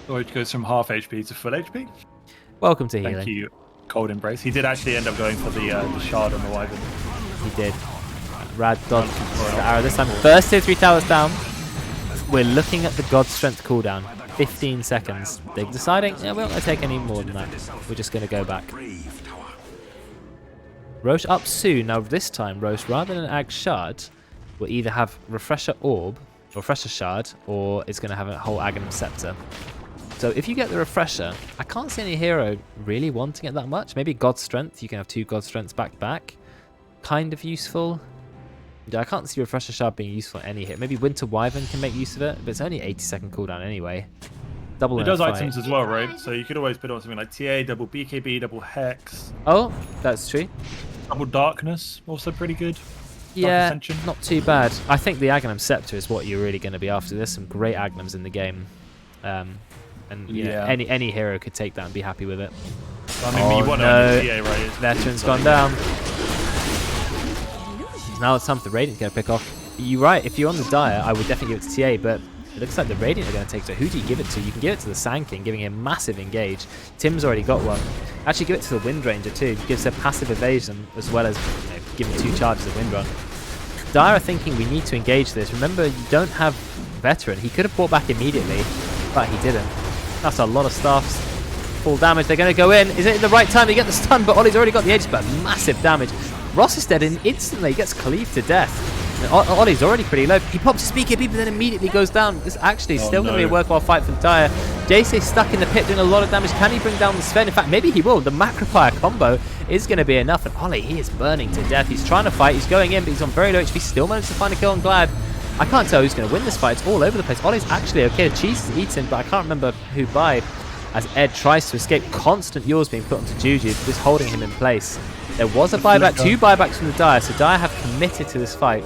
S3: Or it goes from half HP to full HP.
S2: Welcome to healing.
S3: Thank you, Cold Embrace. He did actually end up going for the shard on the Wyvern.
S2: He did. Rad dodged the arrow this time. First tier 3 towers down. We're looking at the God Strength cooldown. 15 seconds. They're deciding, yeah, we're not going to take any more than that. We're just going to go back. Roche up soon. Now this time, Roche, rather than an Ag Shard, will either have Refresher Orb, or Refresher Shard, or it's going to have a whole Aghanim Scepter. So if you get the Refresher, I can't see any hero really wanting it that much. Maybe God Strength. You can have 2 God Strengths back to back. Kind of useful. I can't see Refresher Shard being useful in any hit. Maybe Winter Wyvern can make use of it, but it's only 80-second cooldown anyway. Double.
S3: It does items as well, right? So you could always put on something like TA, double BKB, double Hex.
S2: Oh, that's true.
S3: Double Darkness, also pretty good.
S2: Yeah, not too bad. I think the Aghanim Scepter is what you're really going to be after. There's some great Aghanims in the game. And yeah, any hero could take that and be happy with it.
S3: I mean, you want no. TA, right?
S2: Veteran's gone down. Now it's time for the Radiant to get a pick off. You're right, if you're on the Dire, I would definitely give it to TA, but it looks like the Radiant are going to take it. So who do you give it to? You can give it to the Sand King, giving him massive engage. Tim's already got one. Actually, give it to the Wind Ranger too. It gives a passive evasion as well as giving 2 charges of Wind Run. Dire are thinking we need to engage this. Remember, you don't have Veteran. He could have brought back immediately, but he didn't. That's a lot of staffs. Full damage. They're going to go in. Is it in the right time to get the stun? But Ollie's already got the edge, but massive damage. Ross is dead instantly. He gets cleaved to death. Ollie's already pretty low. He pops his speaker beat, but then immediately goes down. This actually is still going to be a worthwhile fight for the Dire. JC stuck in the pit doing a lot of damage. Can he bring down the Sven? In fact, maybe he will. The Macroplier combo is going to be enough. And Ollie, he is burning to death. He's trying to fight. He's going in, but he's on very low HP. Still managed to find a kill on Glad. I can't tell who's going to win this fight. It's all over the place. Ollie's actually okay. The cheese is eaten, but I can't remember who by. As Ed tries to escape, constant yours being put onto Juju, just holding him in place. There was a buyback, 2 buybacks from the Dire, so Dire have committed to this fight.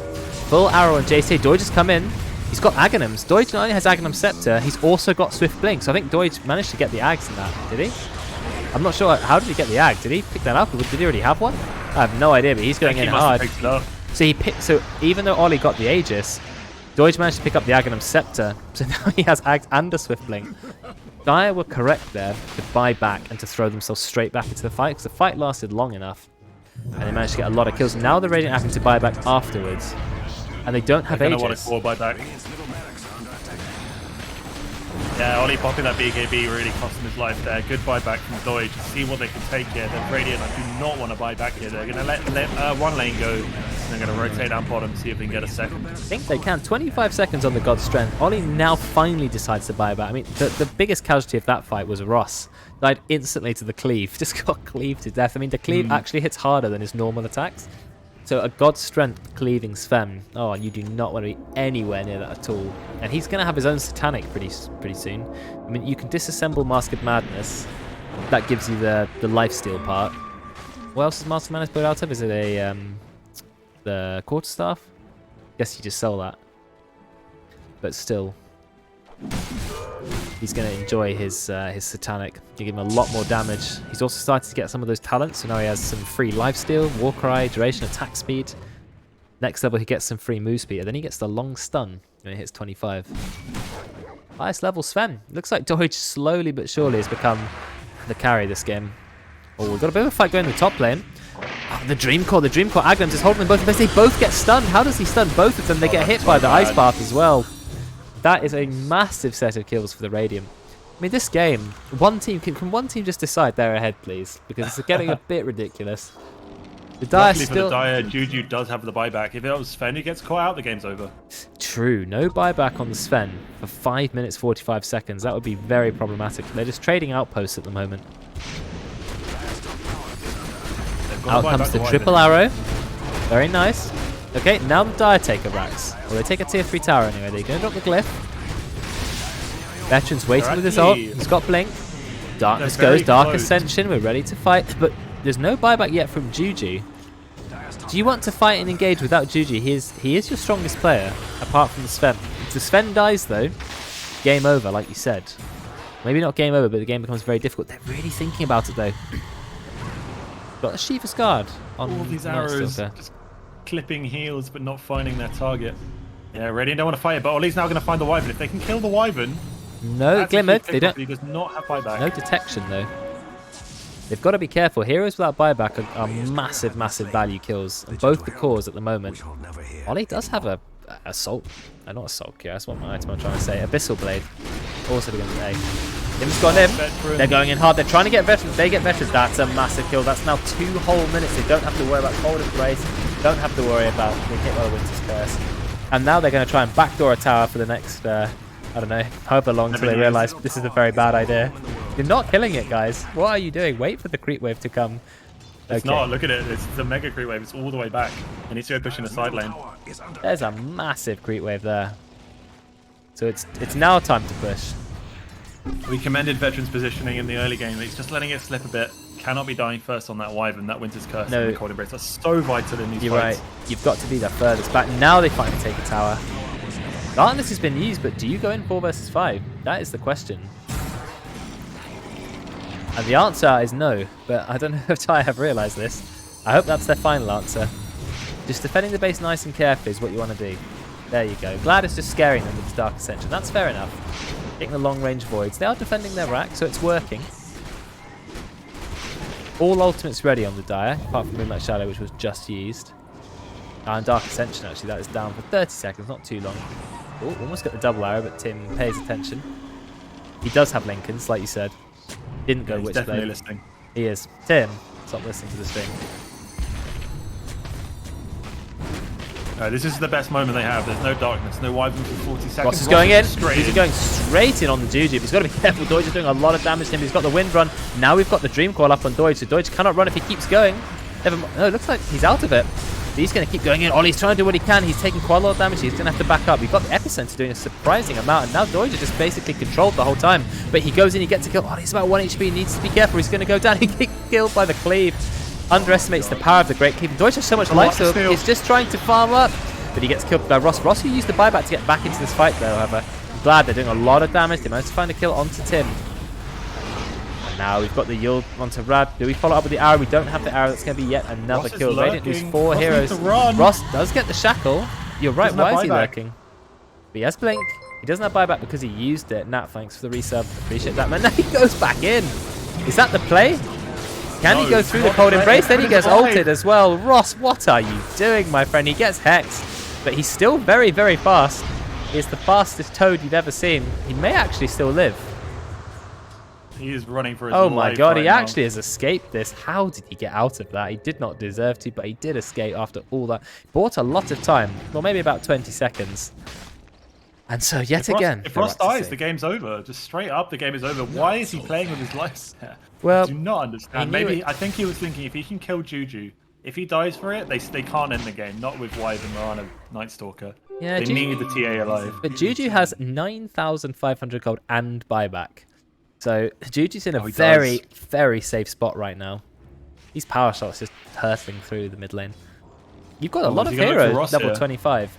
S2: Full arrow on JC. Doige has come in. He's got Aghanims. Doige not only has Aghanim Scepter, he's also got Swift Blink. So I think Doige managed to get the Ags in that, did he? I'm not sure. How did he get the Ag? Did he pick that up? Did he already have one? I have no idea, but he's going in hard. So even though Ollie got the Aegis, Doige managed to pick up the Aghanim Scepter. So now he has Ags and a Swift Blink. Dire were correct there to buy back and to throw themselves straight back into the fight because the fight lasted long enough. And they managed to get a lot of kills. Now the Radiant having to buy back afterwards. And they don't have Aegis.
S3: Want to core buyback. Yeah, Ollie popping that BKB really cost him his life there. Good buyback from Doige to see what they can take here. The Radiant do not want to buy back here. They're going to let one lane go. And they're going to rotate down bottom, see if they can get a second.
S2: I think they can. 25 seconds on the God's Strength. Ollie now finally decides to buy back. I mean, the biggest casualty of that fight was Ross. Died instantly to the cleave. Just got cleaved to death. I mean, the cleave actually hits harder than his normal attacks. So a God's Strength cleaving Sven. Oh, you do not want to be anywhere near that at all. And he's going to have his own Satanic pretty soon. I mean, you can disassemble Mask of Madness. That gives you the lifesteal part. What else is Mask of Madness built out of? Is it a the Quarterstaff? Guess you just sell that. But still, he's going to enjoy his Satanic. You give him a lot more damage. He's also started to get some of those talents, so now he has some free lifesteal, Warcry, duration, attack speed. Next level, he gets some free move speed, and then he gets the long stun when he hits 25. Highest level Sven. Looks like Doige slowly but surely has become the carry this game. Oh, we've got a bit of a fight going in the top lane. Oh, the Dream Core Aghanims is holding them both in place. They both get stunned. How does he stun both of them? They get hit by the Ice Path as well. That is a massive set of kills for the Radiant. I mean, this game, can one team just decide they're ahead, please? Because it's getting a bit ridiculous. The Dire
S3: for the Dire, Juju does have the buyback. If it was Sven who gets caught out, the game's over.
S2: True. No buyback on the Sven for 5 minutes 45 seconds. That would be very problematic. They're just trading outposts at the moment. Out comes the triple arrow. Very nice. Okay, now the Dire take a Rax. Well, they take a tier 3 tower anyway. They're going to drop the glyph. Veteran's waiting with his ult. He's got Blink. Darkness goes. Dark Ascension. We're ready to fight. But there's no buyback yet from Juju. Do you want to fight and engage without Juju? He is your strongest player, apart from the Sven. If the Sven dies, though, game over, like you said. Maybe not game over, but the game becomes very difficult. They're really thinking about it, though. Got a Shiva's Guard on
S3: all these arrows. Just clipping heals, but not finding their target. Yeah, Radiant don't want to fight it, but Ollie's now going to find the Wyvern. If they can kill the Wyvern...
S2: No Glimmered. They don't.
S3: He does not have buyback.
S2: No detection, though. They've got to be careful. Heroes without buyback are massive, massive value kills. And both the cores at the moment. Ollie does have a Assault. Not Assault Cure, that's what my item I'm trying to say. Abyssal Blade. Also begins with A. Tim's got him. They're going in hard. They're trying to get Veterans. They get Veterans. That's a massive kill. That's now 2 whole minutes. They don't have to worry about cold embrace. Don't have to worry about being hit by the Winter's Curse. And now they're going to try and backdoor a tower for the next, I don't know, however long until they realise this is a very bad idea. You're not killing it, guys. What are you doing? Wait for the creep wave to come.
S3: It's not. Look at it. It's the mega creep wave. It's all the way back. He needs to go push in the side lane.
S2: There's a massive creep wave there. So it's now time to push.
S3: We commended Veteran's positioning in the early game. He's just letting it slip a bit. Cannot be dying first on that Wyvern, that Winter's Curse, and the Cold Embrace. That's so vital in these
S2: You're
S3: fights.
S2: right. You've got to be their furthest back. Now they finally take a tower. Darkness has been used, but do you go in 4 versus 5? That is the question. And the answer is no, but I don't know if I have realised this. I hope that's their final answer. Just defending the base nice and carefully is what you want to do. There you go. Glad is just scaring them with his Dark Ascension. That's fair enough. Taking the long range voids. They are defending their rack, so it's working. All ultimates ready on the Dire, apart from Moonlight Shadow, which was just used. And Dark Ascension, actually, that is down for 30 seconds, not too long. Oh, almost got the double arrow, but Tim pays attention. He does have Lincolns, like you said. Didn't go Witchblade.
S3: Definitely listening.
S2: He is. Tim, stop listening to this thing.
S3: This is the best moment they have. There's no darkness, no wyvern for 40 seconds.
S2: Ross is going in.
S3: He's
S2: He's going straight in on the Juju. He's got to be careful. Deutsch is doing a lot of damage to him. He's got the wind run. Now we've got the Dream Coil up on Deutsch. So Deutsch cannot run if he keeps going. No, it looks like he's out of it. He's going to keep going in. Ollie's trying to do what he can. He's taking quite a lot of damage. He's going to have to back up. We've got the Epicenter doing a surprising amount. And now Deutsch is just basically controlled the whole time. But he goes in, he gets a kill. Oh, he's about 1 HP. He needs to be careful. He's going to go down. He gets killed by the cleave. Underestimates the power of the Great Cleave. Deutsch has so much life, so he's just trying to farm up. But he gets killed by Ross. Ross, who used the buyback to get back into this fight, though, however. I'm glad they're doing a lot of damage. They managed to find a kill onto Tim. And now we've got the Yule onto Rad. Do we follow up with the arrow? We don't have the arrow. That's going to be yet another kill. Radiant lose 4 heroes. Ross does get the shackle. You're right. Why is he lurking? But he has Blink. He doesn't have buyback because he used it. Nat, thanks for the resub. Appreciate that, man. Now he goes back in. Is that the play? Can he go through the Cold Embrace? Then he gets ulted as well. Ross, what are you doing, my friend? He gets hexed. But he's still very, very fast. He's the fastest Toad you've ever seen. He may actually still live.
S3: He is running for his life.
S2: Oh my god,
S3: right
S2: he
S3: now.
S2: actually has escaped this. How did he get out of that? He did not deserve to, but he did escape after all that. Bought a lot of time. Well, maybe about 20 seconds. And so, yet again...
S3: If Ross dies, the game's over. Just straight up, the game is over. Why is he playing with his life there?
S2: Well,
S3: I do not understand. Maybe I think he was thinking if he can kill Juju, if he dies for it, they can't end the game. Not with Wyvern, Mirana, Night Stalker.
S2: Yeah,
S3: they need the TA alive.
S2: But Juju has 9,500 gold and buyback. So Juju's in a very, very safe spot right now. These power shots just hurtling through the mid lane. You've got a lot of heroes level 25.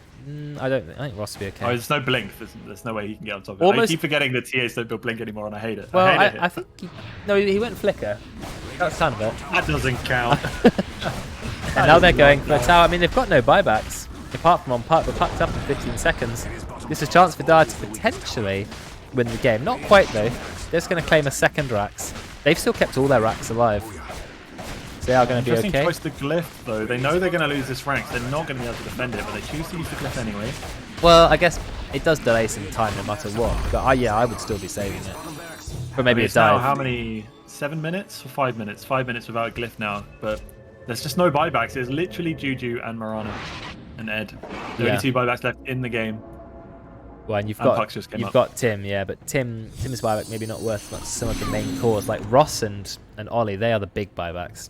S2: I think Ross will be okay.
S3: Oh, there's no blink. There's no way he can get on top of it. I keep forgetting that TAs don't build blink anymore, and I hate it.
S2: Well, I think he went flicker. That's kind of it.
S3: That doesn't count.
S2: And now they're going for a tower. I mean, they've got no buybacks apart from on puck. They're pucked up in 15 seconds. This is a chance for Dire to potentially win the game. Not quite though. They're just going to claim a second Rax. They've still kept all their Rax alive. So they are going to be okay.
S3: Interesting choice, the glyph though. They know they're going to lose this rank. So they're not going to be able to defend it, but they choose to use the glyph anyway.
S2: Well, I guess it does delay some time no matter what. But yeah, I would still be saving it. For maybe a dive.
S3: How many? 7 minutes or 5 minutes? 5 minutes without a glyph now. But there's just no buybacks. There's literally Juju and Mirana and Ed. The only 2 buybacks left in the game.
S2: Well, and you've got Tim, yeah, but Tim's buyback maybe not worth much some of the main cores. Like Ross and Ollie, they are the big buybacks.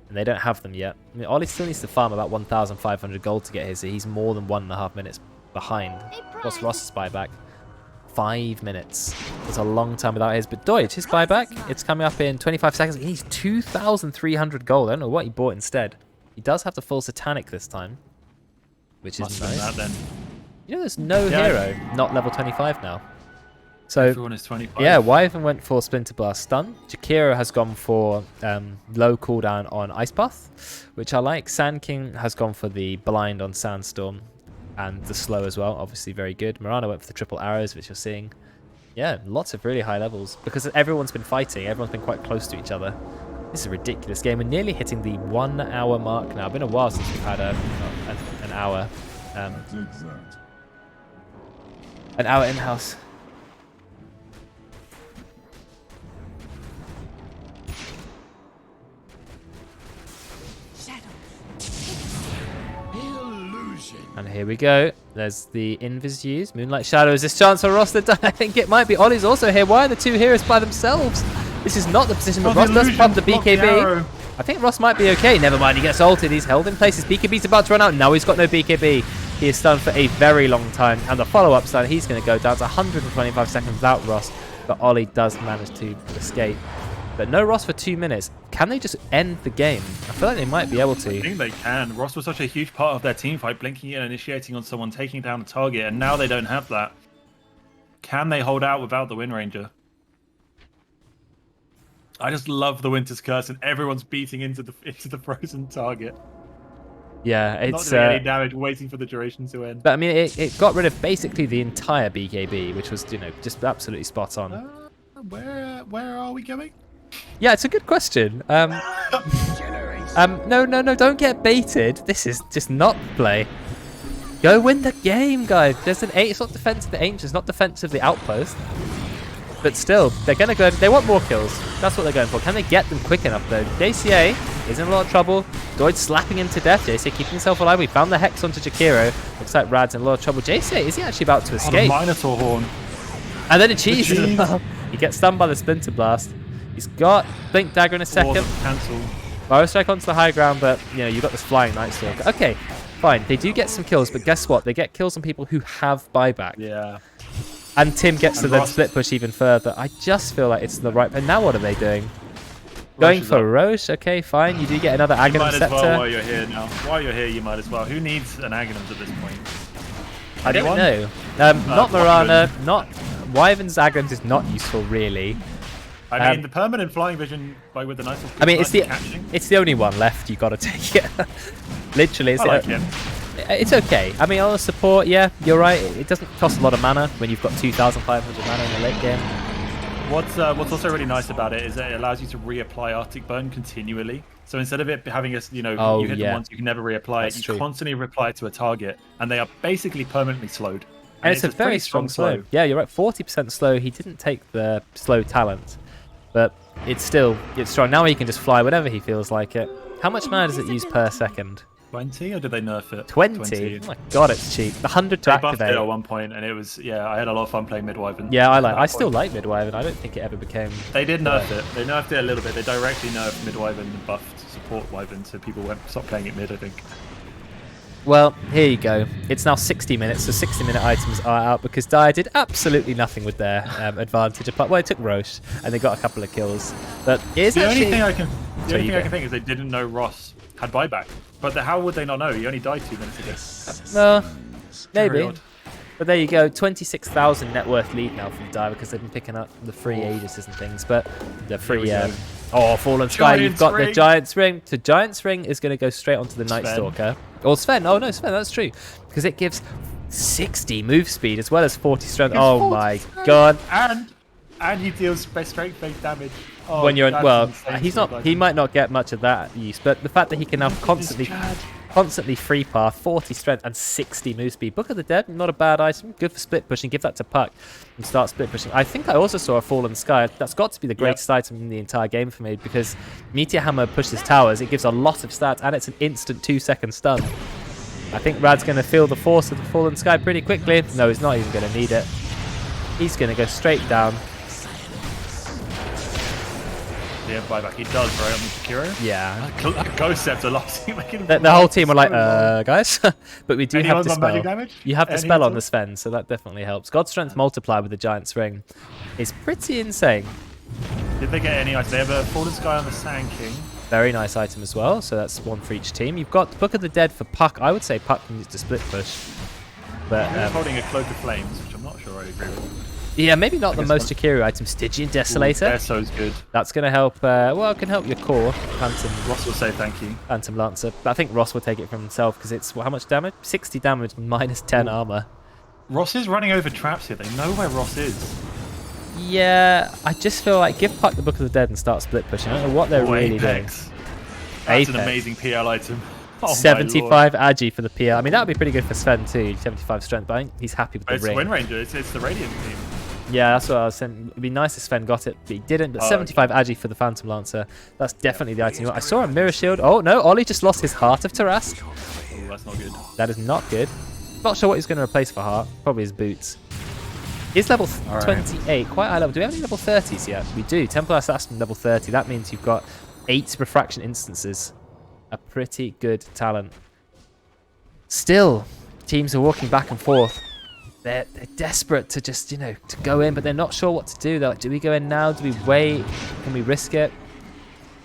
S2: And they don't have them yet. I mean, Ollie still needs to farm about 1,500 gold to get his, so he's more than 1.5 minutes behind. What's Ross's buyback? 5 minutes. It's a long time without his. But Deutsch, his buyback, it's coming up in 25 seconds. He needs 2,300 gold. I don't know what he bought instead. He does have the full Satanic this time, which is nice.
S3: That, then.
S2: You know, there's no hero not level 25 now. So
S3: everyone is 25.
S2: Yeah, Wyvern went for Splinter Blast Stun. Jakiro has gone for low cooldown on Ice Path, which I like. Sand King has gone for the blind on Sandstorm and the slow as well. Obviously very good. Mirana went for the triple arrows, which you're seeing. Yeah, lots of really high levels because everyone's been fighting. Everyone's been quite close to each other. This is a ridiculous game. We're nearly hitting the 1 hour mark now. It's been a while since we've had an hour. An hour in-house. And here we go. There's the Invis use. Moonlight Shadows. This chance for Ross to die. I think it might be. Ollie's also here. Why are the 2 heroes by themselves? This is not the position, but Ross does pump the BKB. I think Ross might be okay. Never mind, he gets ulted. He's held in place. His BKB's about to run out. Now he's got no BKB. He is stunned for a very long time. And the follow-up stun, he's going to go down to 125 seconds without Ross. But Ollie does manage to escape. But no Ross for 2 minutes. Can they just end the game? I feel like they might be able to.
S3: I think they can. Ross was such a huge part of their team fight, blinking in, initiating on someone, taking down the target, and now they don't have that. Can they hold out without the Wind Ranger? I just love the Winter's Curse, and everyone's beating into the frozen target.
S2: Yeah, it's
S3: not doing any damage, waiting for the duration to end.
S2: But I mean, it got rid of basically the entire BKB, which was, you know, just absolutely spot on.
S3: Where are we going?
S2: Yeah, it's a good question. No, don't get baited. This is just not play. Go win the game, guys. There's an 8. It's not defense of the Ancients, not defense of the Outpost. But still, they're going to go. They want more kills. That's what they're going for. Can they get them quick enough, though? JCA He's in a lot of trouble. Doid slapping him to death. JC keeping himself alive. We found the Hex onto Jakiro. Looks like Rad's in a lot of trouble. JC, is he actually about to escape?
S3: Oh, the Minotaur horn.
S2: And then a cheese. He gets stunned by the Splinter Blast. He's got Blink Dagger in a second.
S3: Cancel.
S2: Burrow Strike onto the high ground, but you know, you've got this flying Night Stalker. Okay, fine. They do get some kills, but guess what? They get kills on people who have buyback.
S3: Yeah.
S2: And Tim gets to then
S3: Ross.
S2: split push even further. I just feel like it's the right. And now what are they doing? Going for Roche. Okay, fine. You do get another
S3: You
S2: Aghanim
S3: might as
S2: Scepter.
S3: well while you're here now. While you're here, you might as well. Who needs an Aghanim's at this point?
S2: I don't
S3: Anyone?
S2: know. Not Marana.
S3: Wyvern.
S2: Not Wyvern's Aghanim's is not useful really.
S3: I mean, the permanent flying vision with the nice.
S2: I mean, it's the only one left. You got to take it. Literally, it's
S3: I like him.
S2: It's okay. I mean, on the support, yeah, you're right. It doesn't cost a lot of mana when you've got 2,500 mana in the late game.
S3: What's also really nice about it is that it allows you to reapply Arctic Burn continually. So instead of it having a, you hit them once, you can never reapply it. You constantly reapply to a target, and they are basically permanently slowed.
S2: And it's a very strong slow. Yeah, you're right. 40% slow. He didn't take the slow talent, but it's strong. Now he can just fly whenever he feels like it. How much mana does it use per second?
S3: 20, or did they nerf it?
S2: 20? Oh my god, it's cheap. The 100 to
S3: they buffed
S2: activate.
S3: it at one point, and it was, I had a lot of fun playing Mid-Wyvern.
S2: Yeah, I still like Mid-Wyvern. I don't think it ever became...
S3: They did nerf it. They nerfed it a little bit. They directly nerfed Mid-Wyvern and buffed support Wyvern, so people stopped playing it mid, I think.
S2: Well, here you go. It's now 60 minutes, so 60-minute items are out because Dire did absolutely nothing with their advantage. Well, it took Roche, and they got a couple of kills. But it's
S3: the
S2: actually...
S3: only thing I can think is they didn't know Ross had buyback. But how would they not know? He only died 2 minutes ago.
S2: Well, maybe.
S3: Very odd.
S2: But there you go. 26,000 net worth lead now from Dire because they've been picking up the free Aegises and things. But the free... Fallen Sky, you've got the Giant's Ring. So Giant's Ring is going to go straight onto the Night Stalker. Or Sven. Oh, no, Sven, that's true. Because it gives 60 move speed as well as 40 strength. Oh, my God.
S3: And he deals strength-based damage. Oh,
S2: when you're he might not get much of that use, but the fact that he can now constantly free path, 40 strength and 60 move speed. Book of the Dead, not a bad item. Good for split pushing. Give that to Puck and start split pushing. I think I also saw a Fallen Sky. That's got to be the greatest item in the entire game for me because Meteor Hammer pushes towers. It gives a lot of stats and it's an instant 2-second stun. I think Rad's going to feel the force of the Fallen Sky pretty quickly. No, he's not even going to need it. He's going to go straight down.
S3: Yeah, buyback. He does, right, on the Jakiro?
S2: Yeah.
S3: Ghost Scepter lost him.
S2: The whole team were like, guys. But we do have the spell.
S3: Damage?
S2: You have the spell on the Sven, so that definitely helps. God's Strength Multiply with the Giant's Ring is pretty insane.
S3: Did they get any items? They have a Fallen Sky on the Sand King.
S2: Very nice item as well, so that's one for each team. You've got Book of the Dead for Puck. I would say Puck needs to split push. But
S3: He's holding a Cloak of Flames, which I'm not sure I agree with.
S2: Yeah, maybe not the most Jakiro item. Stygian Desolator.
S3: Desso's good.
S2: That's going to help, well, it can help your core. Phantom.
S3: Ross will say thank you.
S2: Phantom Lancer. But I think Ross will take it from himself because it's, how much damage? 60 damage, minus 10 armor.
S3: Ross is running over traps here. They know where Ross is.
S2: Yeah, I just feel like give Puck the Book of the Dead and start split pushing. I don't know what they're really
S3: Apex.
S2: doing.
S3: That's an amazing PL item. Oh
S2: 75 Agi for the PL. I mean, that would be pretty good for Sven too, 75 strength, but I think he's happy with the ring.
S3: It's Wind Ranger, it's the Radiant team.
S2: Yeah, that's what I was saying. It'd be nice if Sven got it, but he didn't. But 75 Agi for the Phantom Lancer. That's definitely the item. I saw a Mirror Shield. Oh, no. Ollie just lost his Heart of Tarask.
S3: Oh, that's not good.
S2: That is not good. Not sure what he's going to replace for Heart. Probably his boots. He's level 28. Quite high level. Do we have any level 30s yet? We do. Templar Assassin level 30. That means you've got 8 Refraction instances. A pretty good talent. Still, teams are walking back and forth. They're desperate to just, to go in, but they're not sure what to do. They're like, do we go in now? Do we wait? Can we risk it?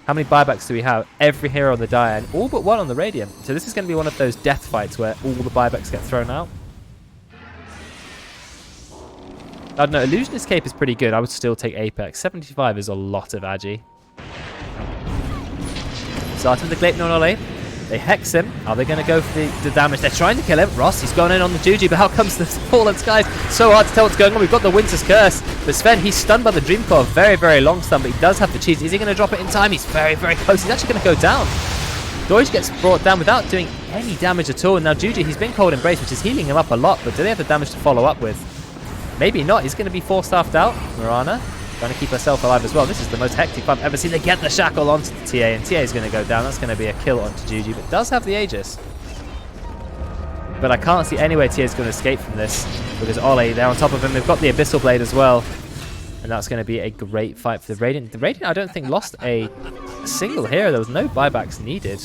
S2: How many buybacks do we have? Every hero on the Dire, and all but one on the Radiant. So this is going to be one of those death fights where all the buybacks get thrown out. I don't know, Illusion Escape is pretty good. I would still take Apex. 75 is a lot of Agi. Starting with the Gleipnir on Ollie. They hex him. Are they going to go for the damage? They're trying to kill him. Ross, he's gone in on the Juju, but how comes the Fallen Skies? So hard to tell what's going on. We've got the Winter's Curse. But Sven, he's stunned by the Dream Core. Very, very long stun, but he does have the cheese. Is he going to drop it in time? He's very, very close. He's actually going to go down. Doge gets brought down without doing any damage at all. And now Juju, he's been Cold Embrace, which is healing him up a lot, but do they have the damage to follow up with? Maybe not. He's going to be 4-staffed out. Marana. Trying to keep herself alive as well. This is the most hectic fight I've ever seen. They get the shackle onto the TA, and TA is going to go down. That's going to be a kill onto Juju, but does have the Aegis. But I can't see any way TA is going to escape from this, because Ollie, they're on top of him. They've got the Abyssal Blade as well. And that's going to be a great fight for the Radiant. The Radiant, I don't think, lost a single hero. There was no buybacks needed.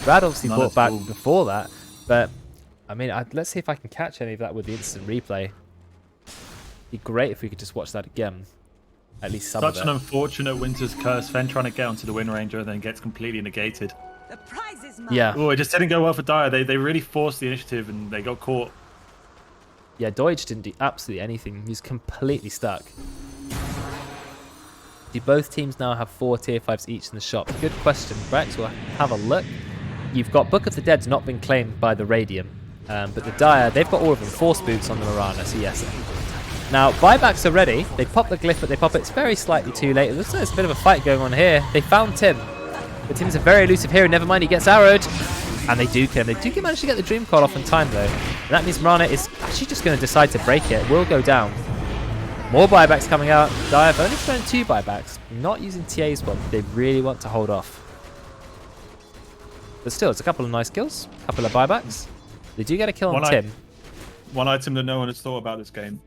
S2: Brad obviously brought back before that. But, I mean, let's see if I can catch any of that with the instant replay. It'd be great if we could just watch that again. At least some of it.
S3: Such an unfortunate Winter's Curse. Fen trying to get onto the Wind Ranger and then gets completely negated.
S5: The prize is mine.
S2: Yeah.
S3: Oh, it just didn't go well for Dire. They really forced the initiative and they got caught.
S2: Yeah, Deutsch didn't do absolutely anything. He's completely stuck. Do both teams now have 4 tier 5s each in the shop? Good question, Brex. We'll have a look. You've got Book of the Dead's not been claimed by the Radiant. But the Dire, they've got all of them. Force Boots on the Mirana, so yes. Now, buybacks are ready. They pop the glyph, but they pop it. It's very slightly too late. It looks like there's a bit of a fight going on here. They found Tim. But Tim's a very elusive hero. Never mind, he gets arrowed. And they do kill him. They do manage to get the Dream Coil off in time, though. And that means Mirana is actually just going to decide to break it. Will go down. More buybacks coming out. Dire have only thrown 2 buybacks. Not using TA's one. They really want to hold off. But still, it's a couple of nice kills. A couple of buybacks. They do get a kill on Tim.
S3: One item that no one has thought about this game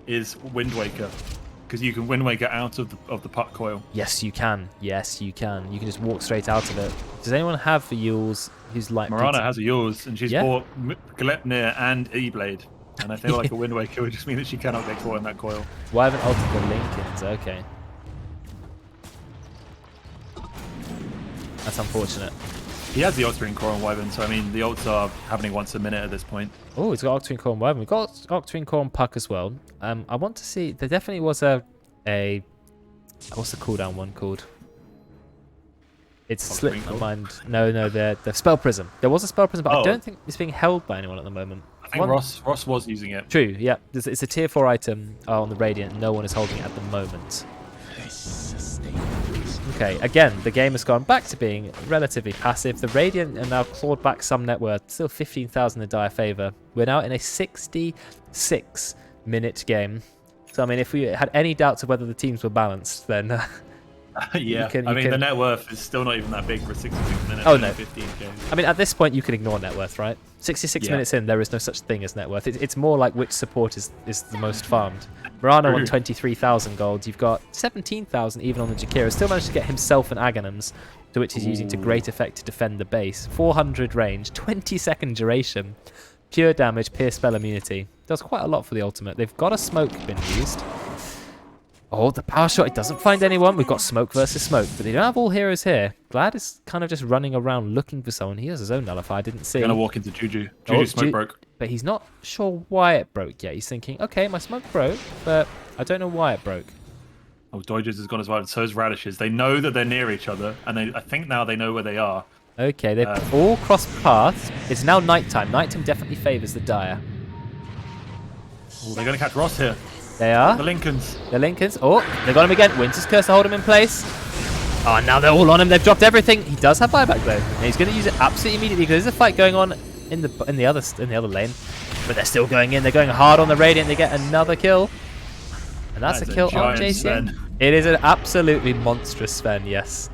S3: is Wind Waker. Because you can Wind Waker out of the puck coil.
S2: Yes, you can. Yes, you can. You can just walk straight out of it. Does anyone have for Yules who's like...
S3: Mirana has a Yules, and she's bought Glepnir and E-Blade. And I feel like a Wind Waker would just mean that she cannot get caught in that coil.
S2: Why haven't ulted the Lincolns? Okay. That's unfortunate.
S3: He has the Octarine Core on Wyvern, so I mean, the ults are happening once a minute at this point.
S2: Oh, he's got Octarine Core on Wyvern. We've got Octarine Core on Puck as well. I want to see... There definitely was a... What's the cooldown one called? It's slipped my mind. No, the Spell Prism. There was a Spell Prism, but I don't think it's being held by anyone at the moment.
S3: I think Ross was using it.
S2: True, yeah. It's a tier 4 item on the Radiant. No one is holding it at the moment. Okay, again, the game has gone back to being relatively passive. The Radiant are now clawed back some net worth. Still 15,000 in Dire favour. We're now in a 66-minute game. So, I mean, if we had any doubts of whether the teams were balanced, then...
S3: yeah, the net worth is still not even that big for a 66 minutes.
S2: Oh, no.
S3: 15 games.
S2: I mean, at this point, you can ignore net worth, right? 66 minutes in, there is no such thing as net worth. It's more like which support is the most farmed. Mirana on 23,000 gold. You've got 17,000 even on the Jakira. Still managed to get himself an Aghanim's, to which he's using to great effect to defend the base. 400 range, 20-second duration, pure damage, pierce spell immunity. Does quite a lot for the ultimate. They've got a smoke been used. Oh, the power shot, it doesn't find anyone. We've got smoke versus smoke, but they don't have all heroes here. Glad is kind of just running around looking for someone. He has his own nullify, I didn't see.
S3: Gonna walk into Juju. Juju's smoke broke.
S2: But he's not sure why it broke yet. He's thinking, okay, my smoke broke, but I don't know why it broke.
S3: Oh, Dodgers has gone as well, and so is Radishes. They know that they're near each other, and I think now they know where they are.
S2: Okay, they've all crossed paths. It's now nighttime. Nighttime definitely favours the Dire.
S3: Oh, they're gonna catch Ross here.
S2: They are.
S3: The Lincolns.
S2: The Lincolns. Oh, they got him again. Winter's Curse to hold him in place. Oh, now they're all on him. They've dropped everything. He does have buyback though. And he's going to use it absolutely immediately because there's a fight going on in the other lane. But they're still going in. They're going hard on the Radiant. They get another kill. And that's a kill on JCN. It is an absolutely monstrous Sven, yes.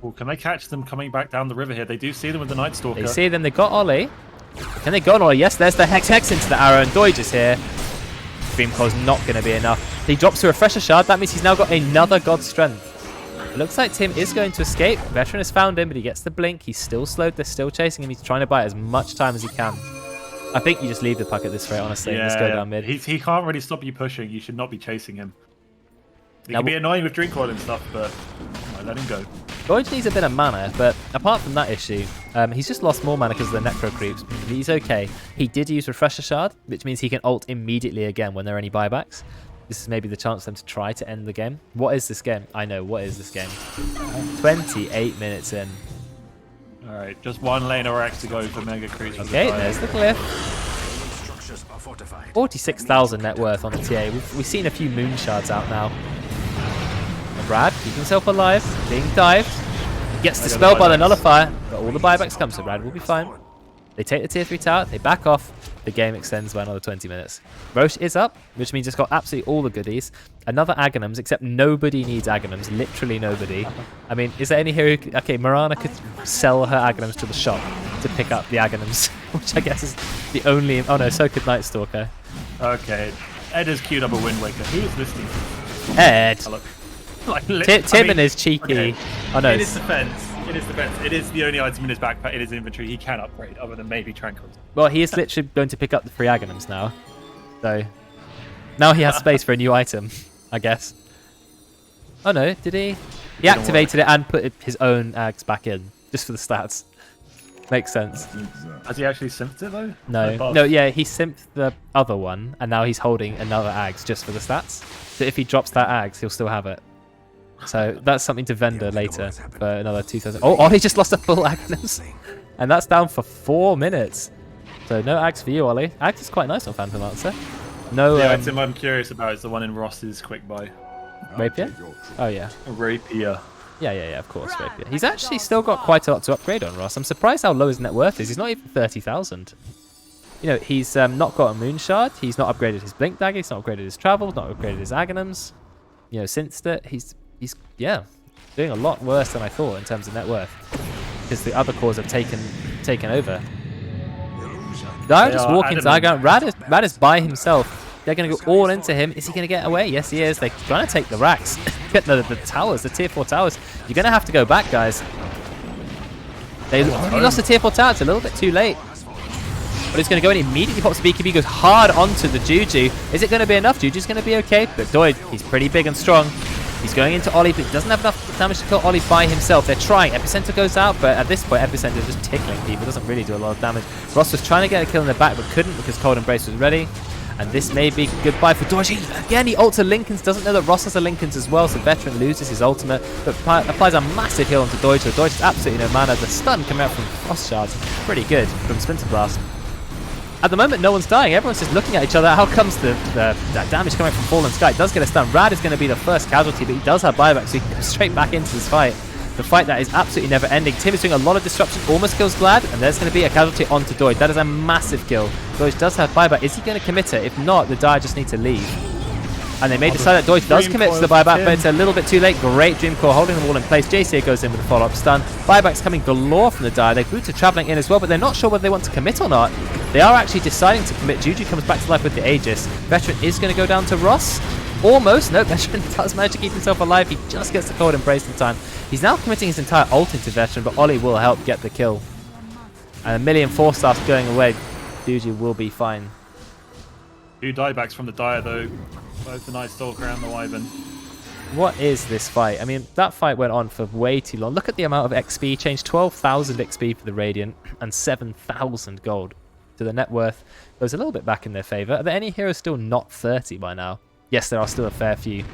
S3: Oh, can they catch them coming back down the river here? They do see them with the Night Stalker.
S2: They see them. They got Ollie. Can they go on Ollie? Yes, there's the Hex into the arrow. And Doige is here. Dream Coil's not going to be enough. He drops a Refresher Shard. That means he's now got another God Strength. It looks like Tim is going to escape. Veteran has found him, but he gets the blink. He's still slowed. They're still chasing him. He's trying to buy as much time as he can. I think you just leave the puck at this rate, honestly, and just go down mid.
S3: He can't really stop you pushing. You should not be chasing him. He can be annoying with Dream Coil and stuff, but let him go.
S2: Doige needs a bit of mana, but apart from that issue, he's just lost more mana because of the Necro Creeps. He's okay. He did use Refresher Shard, which means he can ult immediately again when there are any buybacks. This is maybe the chance for them to try to end the game. What is this game? I know, what is this game? 28 minutes in.
S3: Alright, just one lane or X to go for Mega Creeps.
S2: Okay, there's the glyph. 46,000 net worth on the TA. We've seen a few Moon Shards out now. And Brad, keep himself alive, being dived. He gets dispelled by the Nullifier, but all the buybacks come, so Brad will be fine. They take the tier 3 tower, they back off. the game extends by another 20 minutes. Roche is up, which means it's got absolutely all the goodies. Another Aghanims, except nobody needs Aghanims. Literally nobody. I mean, is there any hero who... Okay, Mirana could sell her Aghanims to the shop to pick up the Aghanims, which I guess is the only... Oh no, so could Night Stalker.
S3: Okay. Ed has queued up a Wind Waker. Who is listening to this?
S2: Ed!
S3: Oh, look. Like,
S2: Tim and his cheeky...
S3: Okay.
S2: Oh no.
S3: In his defense, it is the only item in his backpack, in his inventory he can upgrade, other than maybe Tranquils.
S2: Well, he is literally going to pick up the free Aghanims now. So, now he has space for a new item, I guess. Oh no, did he? He activated it and put his own Ags back in, just for the stats. Makes sense.
S3: Has he actually simped it though?
S2: No, yeah, he simped the other one, and now he's holding another Ags just for the stats. So if he drops that Ags, he'll still have it. So that's something to vendor later for another 2,000. Oh, he just lost a full Aghanims. And that's down for 4 minutes. So no Ags for you, Ollie. Ags is quite nice on Phantom Lancer. No.
S3: The item I'm curious about is the one in Ross's quick buy.
S2: Rapier? Oh yeah.
S3: A rapier.
S2: Yeah, of course, Rapier. He's actually still got quite a lot to upgrade on, Ross. I'm surprised how low his net worth is. He's not even 30,000. You know, he's not got a Moon Shard. He's not upgraded his Blink Dagger. He's not upgraded his Travel. Not upgraded his Aghanims. You know, since that, he's yeah, doing a lot worse than I thought in terms of net worth. Because the other cores have taken over. They're just walking into Aghanims. Rad is by himself. They're going to go all into him. Is he going to get away? Yes, he is. They're trying to take the racks. Get the towers, the tier 4 towers. You're going to have to go back, guys. They lost the tier 4 tower. It's a little bit too late. But he's going to go in immediately. Pops the BKB, goes hard onto the Juju. Is it going to be enough? Juju's going to be okay. But Doid, he's pretty big and strong. He's going into Ollie, but he doesn't have enough damage to kill Ollie by himself. They're trying. Epicenter goes out, but at this point, Epicenter is just tickling people. Doesn't really do a lot of damage. Ross was trying to get a kill in the back, but couldn't because Cold Embrace was ready. And this may be goodbye for Doji. Again, he ults a Lincolns. Doesn't know that Ross has a Lincolns as well, so Veteran loses his ultimate, but applies a massive heal onto Doji. So Doji has absolutely no mana. The stun coming out from Frost Shards, pretty good from Splinter Blast. At the moment, no one's dying. Everyone's just looking at each other. How comes that damage coming from Fallen Sky? It does get a stun. Rad is going to be the first casualty, but he does have buyback, so he can go straight back into this fight. The fight that is absolutely never ending. Tim is doing a lot of disruption, almost kills Glad, and there's going to be a casualty onto Doid. That is a massive kill. Doid does have buyback. Is he going to commit it? If not, the Dire just need to leave. And they may decide that Doid does commit to the buyback, but it's a little bit too late. Great Dream Core holding the wall in place. JCA goes in with a follow-up stun. Buyback's coming galore from the Dire. They boots are traveling in as well, but they're not sure whether they want to commit or not. They are actually deciding to commit. Juju comes back to life with the Aegis. Veteran is going to go down to Ross. Almost. No, Veteran does manage to keep himself alive. He just gets the Cold Embrace in time. He's now committing his entire ult into Veteran, but Ollie will help get the kill. And 1,000,000 4-stars going away. Juju will be fine.
S3: 2 diebacks from the Dire though. Both the Night Stalker and the Wyvern.
S2: What is this fight? I mean, that fight went on for way too long. Look at the amount of XP change. 12,000 XP for the Radiant and 7,000 gold. So the net worth goes a little bit back in their favor. Are there any heroes still not 30 by now? Yes, there are still a fair few.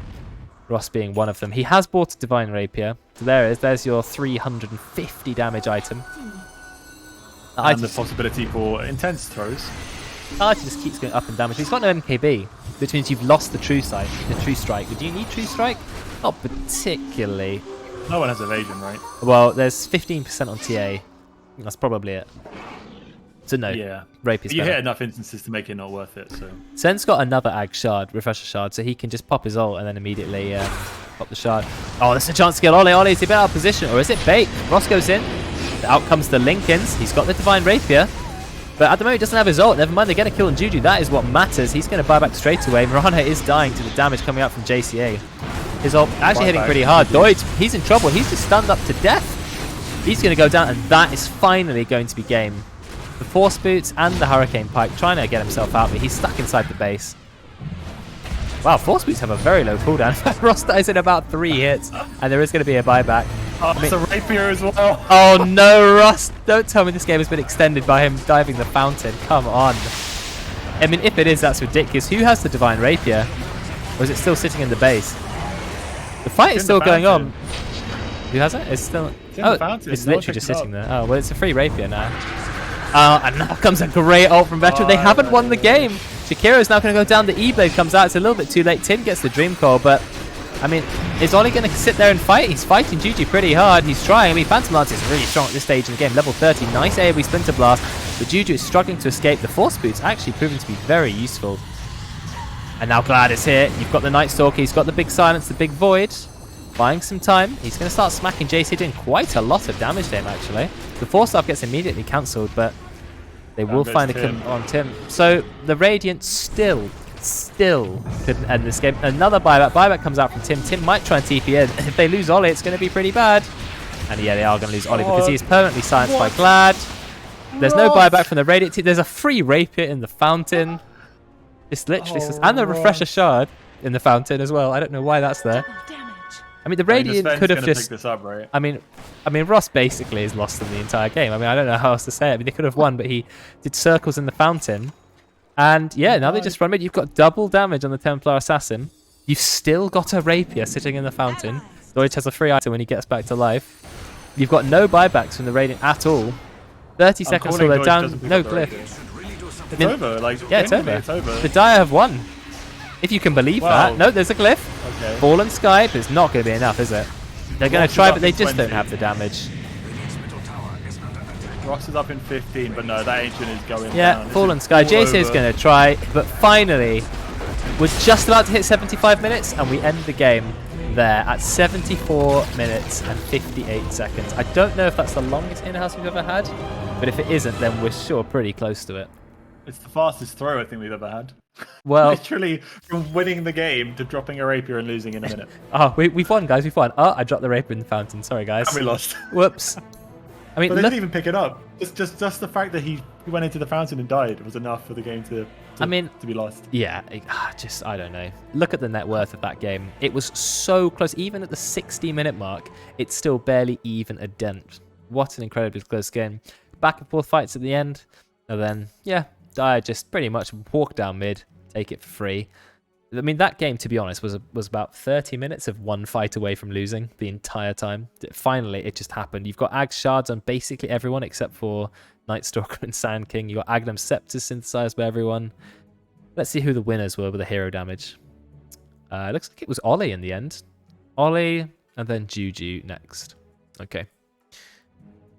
S2: Ross being one of them. He has bought a Divine Rapier. So there it is. There's your 350 damage item.
S3: And the possibility for intense throws.
S2: He just keeps going up in damage. He's got no MKB, which means you've lost the True Sight, the True Strike. Do you need True Strike? Not particularly.
S3: No one has evasion, right?
S2: Well, there's 15% on TA. That's probably it. So no,
S3: yeah.
S2: Rapier's
S3: you
S2: better.
S3: hit enough instances to make it not worth it. So
S2: Sen's got another Ag Shard, Refresher Shard, so he can just pop his ult and then immediately pop the Shard. Oh, there's a chance to get Ollie. Ollie's a bit out of position, or is it bait? Ross goes in. Out comes the Lincolns. He's got the Divine Rapier. But at the moment, he doesn't have his ult. Never mind, they get a kill on Juju. That is what matters. He's going to buy back straight away. Mirana is dying to the damage coming out from JCA. His ult actually hitting pretty hard. Doid, he's in trouble. He's just stunned up to death. He's going to go down, and that is finally going to be game. The Force Boots and the Hurricane Pike trying to get himself out, but he's stuck inside the base. Wow, Force Boots have a very low cooldown. Ross dies in about 3 hits, and there is going to be a buyback.
S3: Oh, it's a Rapier as well.
S2: Oh no, Ross! Don't tell me this game has been extended by him diving the fountain. Come on. I mean, if it is, that's ridiculous. Who has the Divine Rapier? Or is it still sitting in the base? The fight is still going on. Who has it? It's still... It's literally just sitting there. Oh, well, it's a free Rapier now. And now comes a great ult from Veteran. They haven't won the game. Shakiro's now going to go down. The E-Blade comes out. It's a little bit too late. Tim gets the Dream Core, but... I mean, is Ollie going to sit there and fight? He's fighting Juju pretty hard. He's trying. I mean, Phantom Lance is really strong at this stage in the game. Level 30. Nice AoE Splinter Blast. But Juju is struggling to escape. The Force Boots actually proving to be very useful. And now Glad is here. You've got the Night Stalker. He's got the big silence, the big void. Buying some time. He's going to start smacking JC, doing quite a lot of damage to him, actually. The Force Staff gets immediately cancelled, but they will find a kill on Tim. So the Radiant still couldn't end this game. Another buyback. Buyback comes out from Tim. Tim might try and TP in. If they lose Ollie, it's going to be pretty bad. And yeah, they are going to lose Ollie because he's permanently silenced by Glad. There's no buyback from the Radiant team. There's a free Rapier in the fountain. It's literally and the Refresher Shard in the fountain as well. I don't know why that's there. I mean, the Radiant could have just.
S3: Pick this up, right?
S2: I mean, Ross basically has lost them the entire game. I mean, I don't know how else to say it. I mean, they could have won, but he did circles in the fountain, and yeah, now they just run mid. You've got double damage on the Templar Assassin. You've still got a Rapier sitting in the fountain. Deutsch has a free item when he gets back to life. You've got no buybacks from the Radiant at all. 30 seconds till they're down. No glyph.
S3: It's over. Like,
S2: yeah, it's over. The Dire have won. If you can believe that. No, there's a glyph.
S3: Okay.
S2: Fallen Sky, but it's not going to be enough, is it? They're going to try, but they just don't have the damage.
S3: Ross is up in 15, but no, that Ancient is going down.
S2: Yeah, Fallen Sky. JC is going to try, but finally, we're just about to hit 75 minutes, and we end the game there at 74 minutes and 58 seconds. I don't know if that's the longest in-house we've ever had, but if it isn't, then we're sure pretty close to it.
S3: It's the fastest throw I think we've ever had.
S2: Well,
S3: literally from winning the game to dropping a Rapier and losing in a minute.
S2: Oh, we've won, guys. We've won. Oh, I dropped the Rapier in the fountain. Sorry, guys.
S3: And we lost.
S2: Whoops. I mean,
S3: but they didn't even pick it up. Just the fact that he went into the fountain and died was enough for the game to be lost.
S2: Yeah, I don't know. Look at the net worth of that game. It was so close. Even at the 60-minute mark, it's still barely even a dent. What an incredibly close game. Back and forth fights at the end. And then, yeah, Dire just pretty much walk down mid, take it for free. I mean, that game, to be honest, was about 30 minutes of one fight away from losing the entire time. Finally, it just happened. You've got Ag Shards on basically everyone except for Night Stalker and Sand King. You've got Agnum Scepters synthesized by everyone. Let's see who the winners were with the hero damage. It looks like it was Ollie in the end. Ollie, and then Juju next. Okay.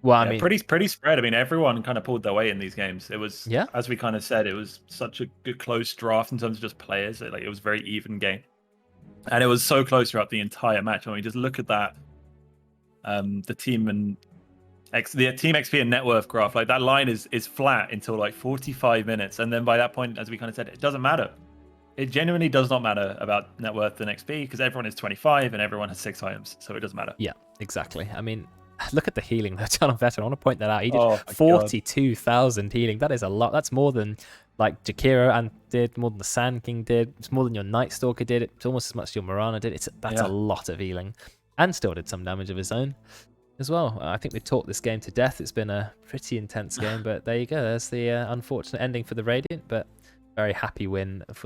S2: Well, I mean,
S3: pretty spread. I mean, everyone kind of pulled their weight in these games. It was, as we kind of said, it was such a good close draft in terms of just players. It was a very even game, and it was so close throughout the entire match. I mean, just look at that. The team and the team XP and net worth graph, like that line is flat until like 45 minutes, and then by that point, as we kind of said, it doesn't matter. It genuinely does not matter about net worth and XP because everyone is 25 and everyone has 6 items, so it doesn't matter.
S2: Yeah, exactly. I mean, look at the healing though. Channel Veteran, I want to point that out. He did 42,000 healing. That is a lot. That's more than like Jakiro and did, more than the Sand King did. It's more than your Night Stalker did. It's almost as much as your Mirana did. That's a lot of healing. And still did some damage of his own as well. I think we talked this game to death. It's been a pretty intense game, but there you go. There's the unfortunate ending for the Radiant, but very happy win for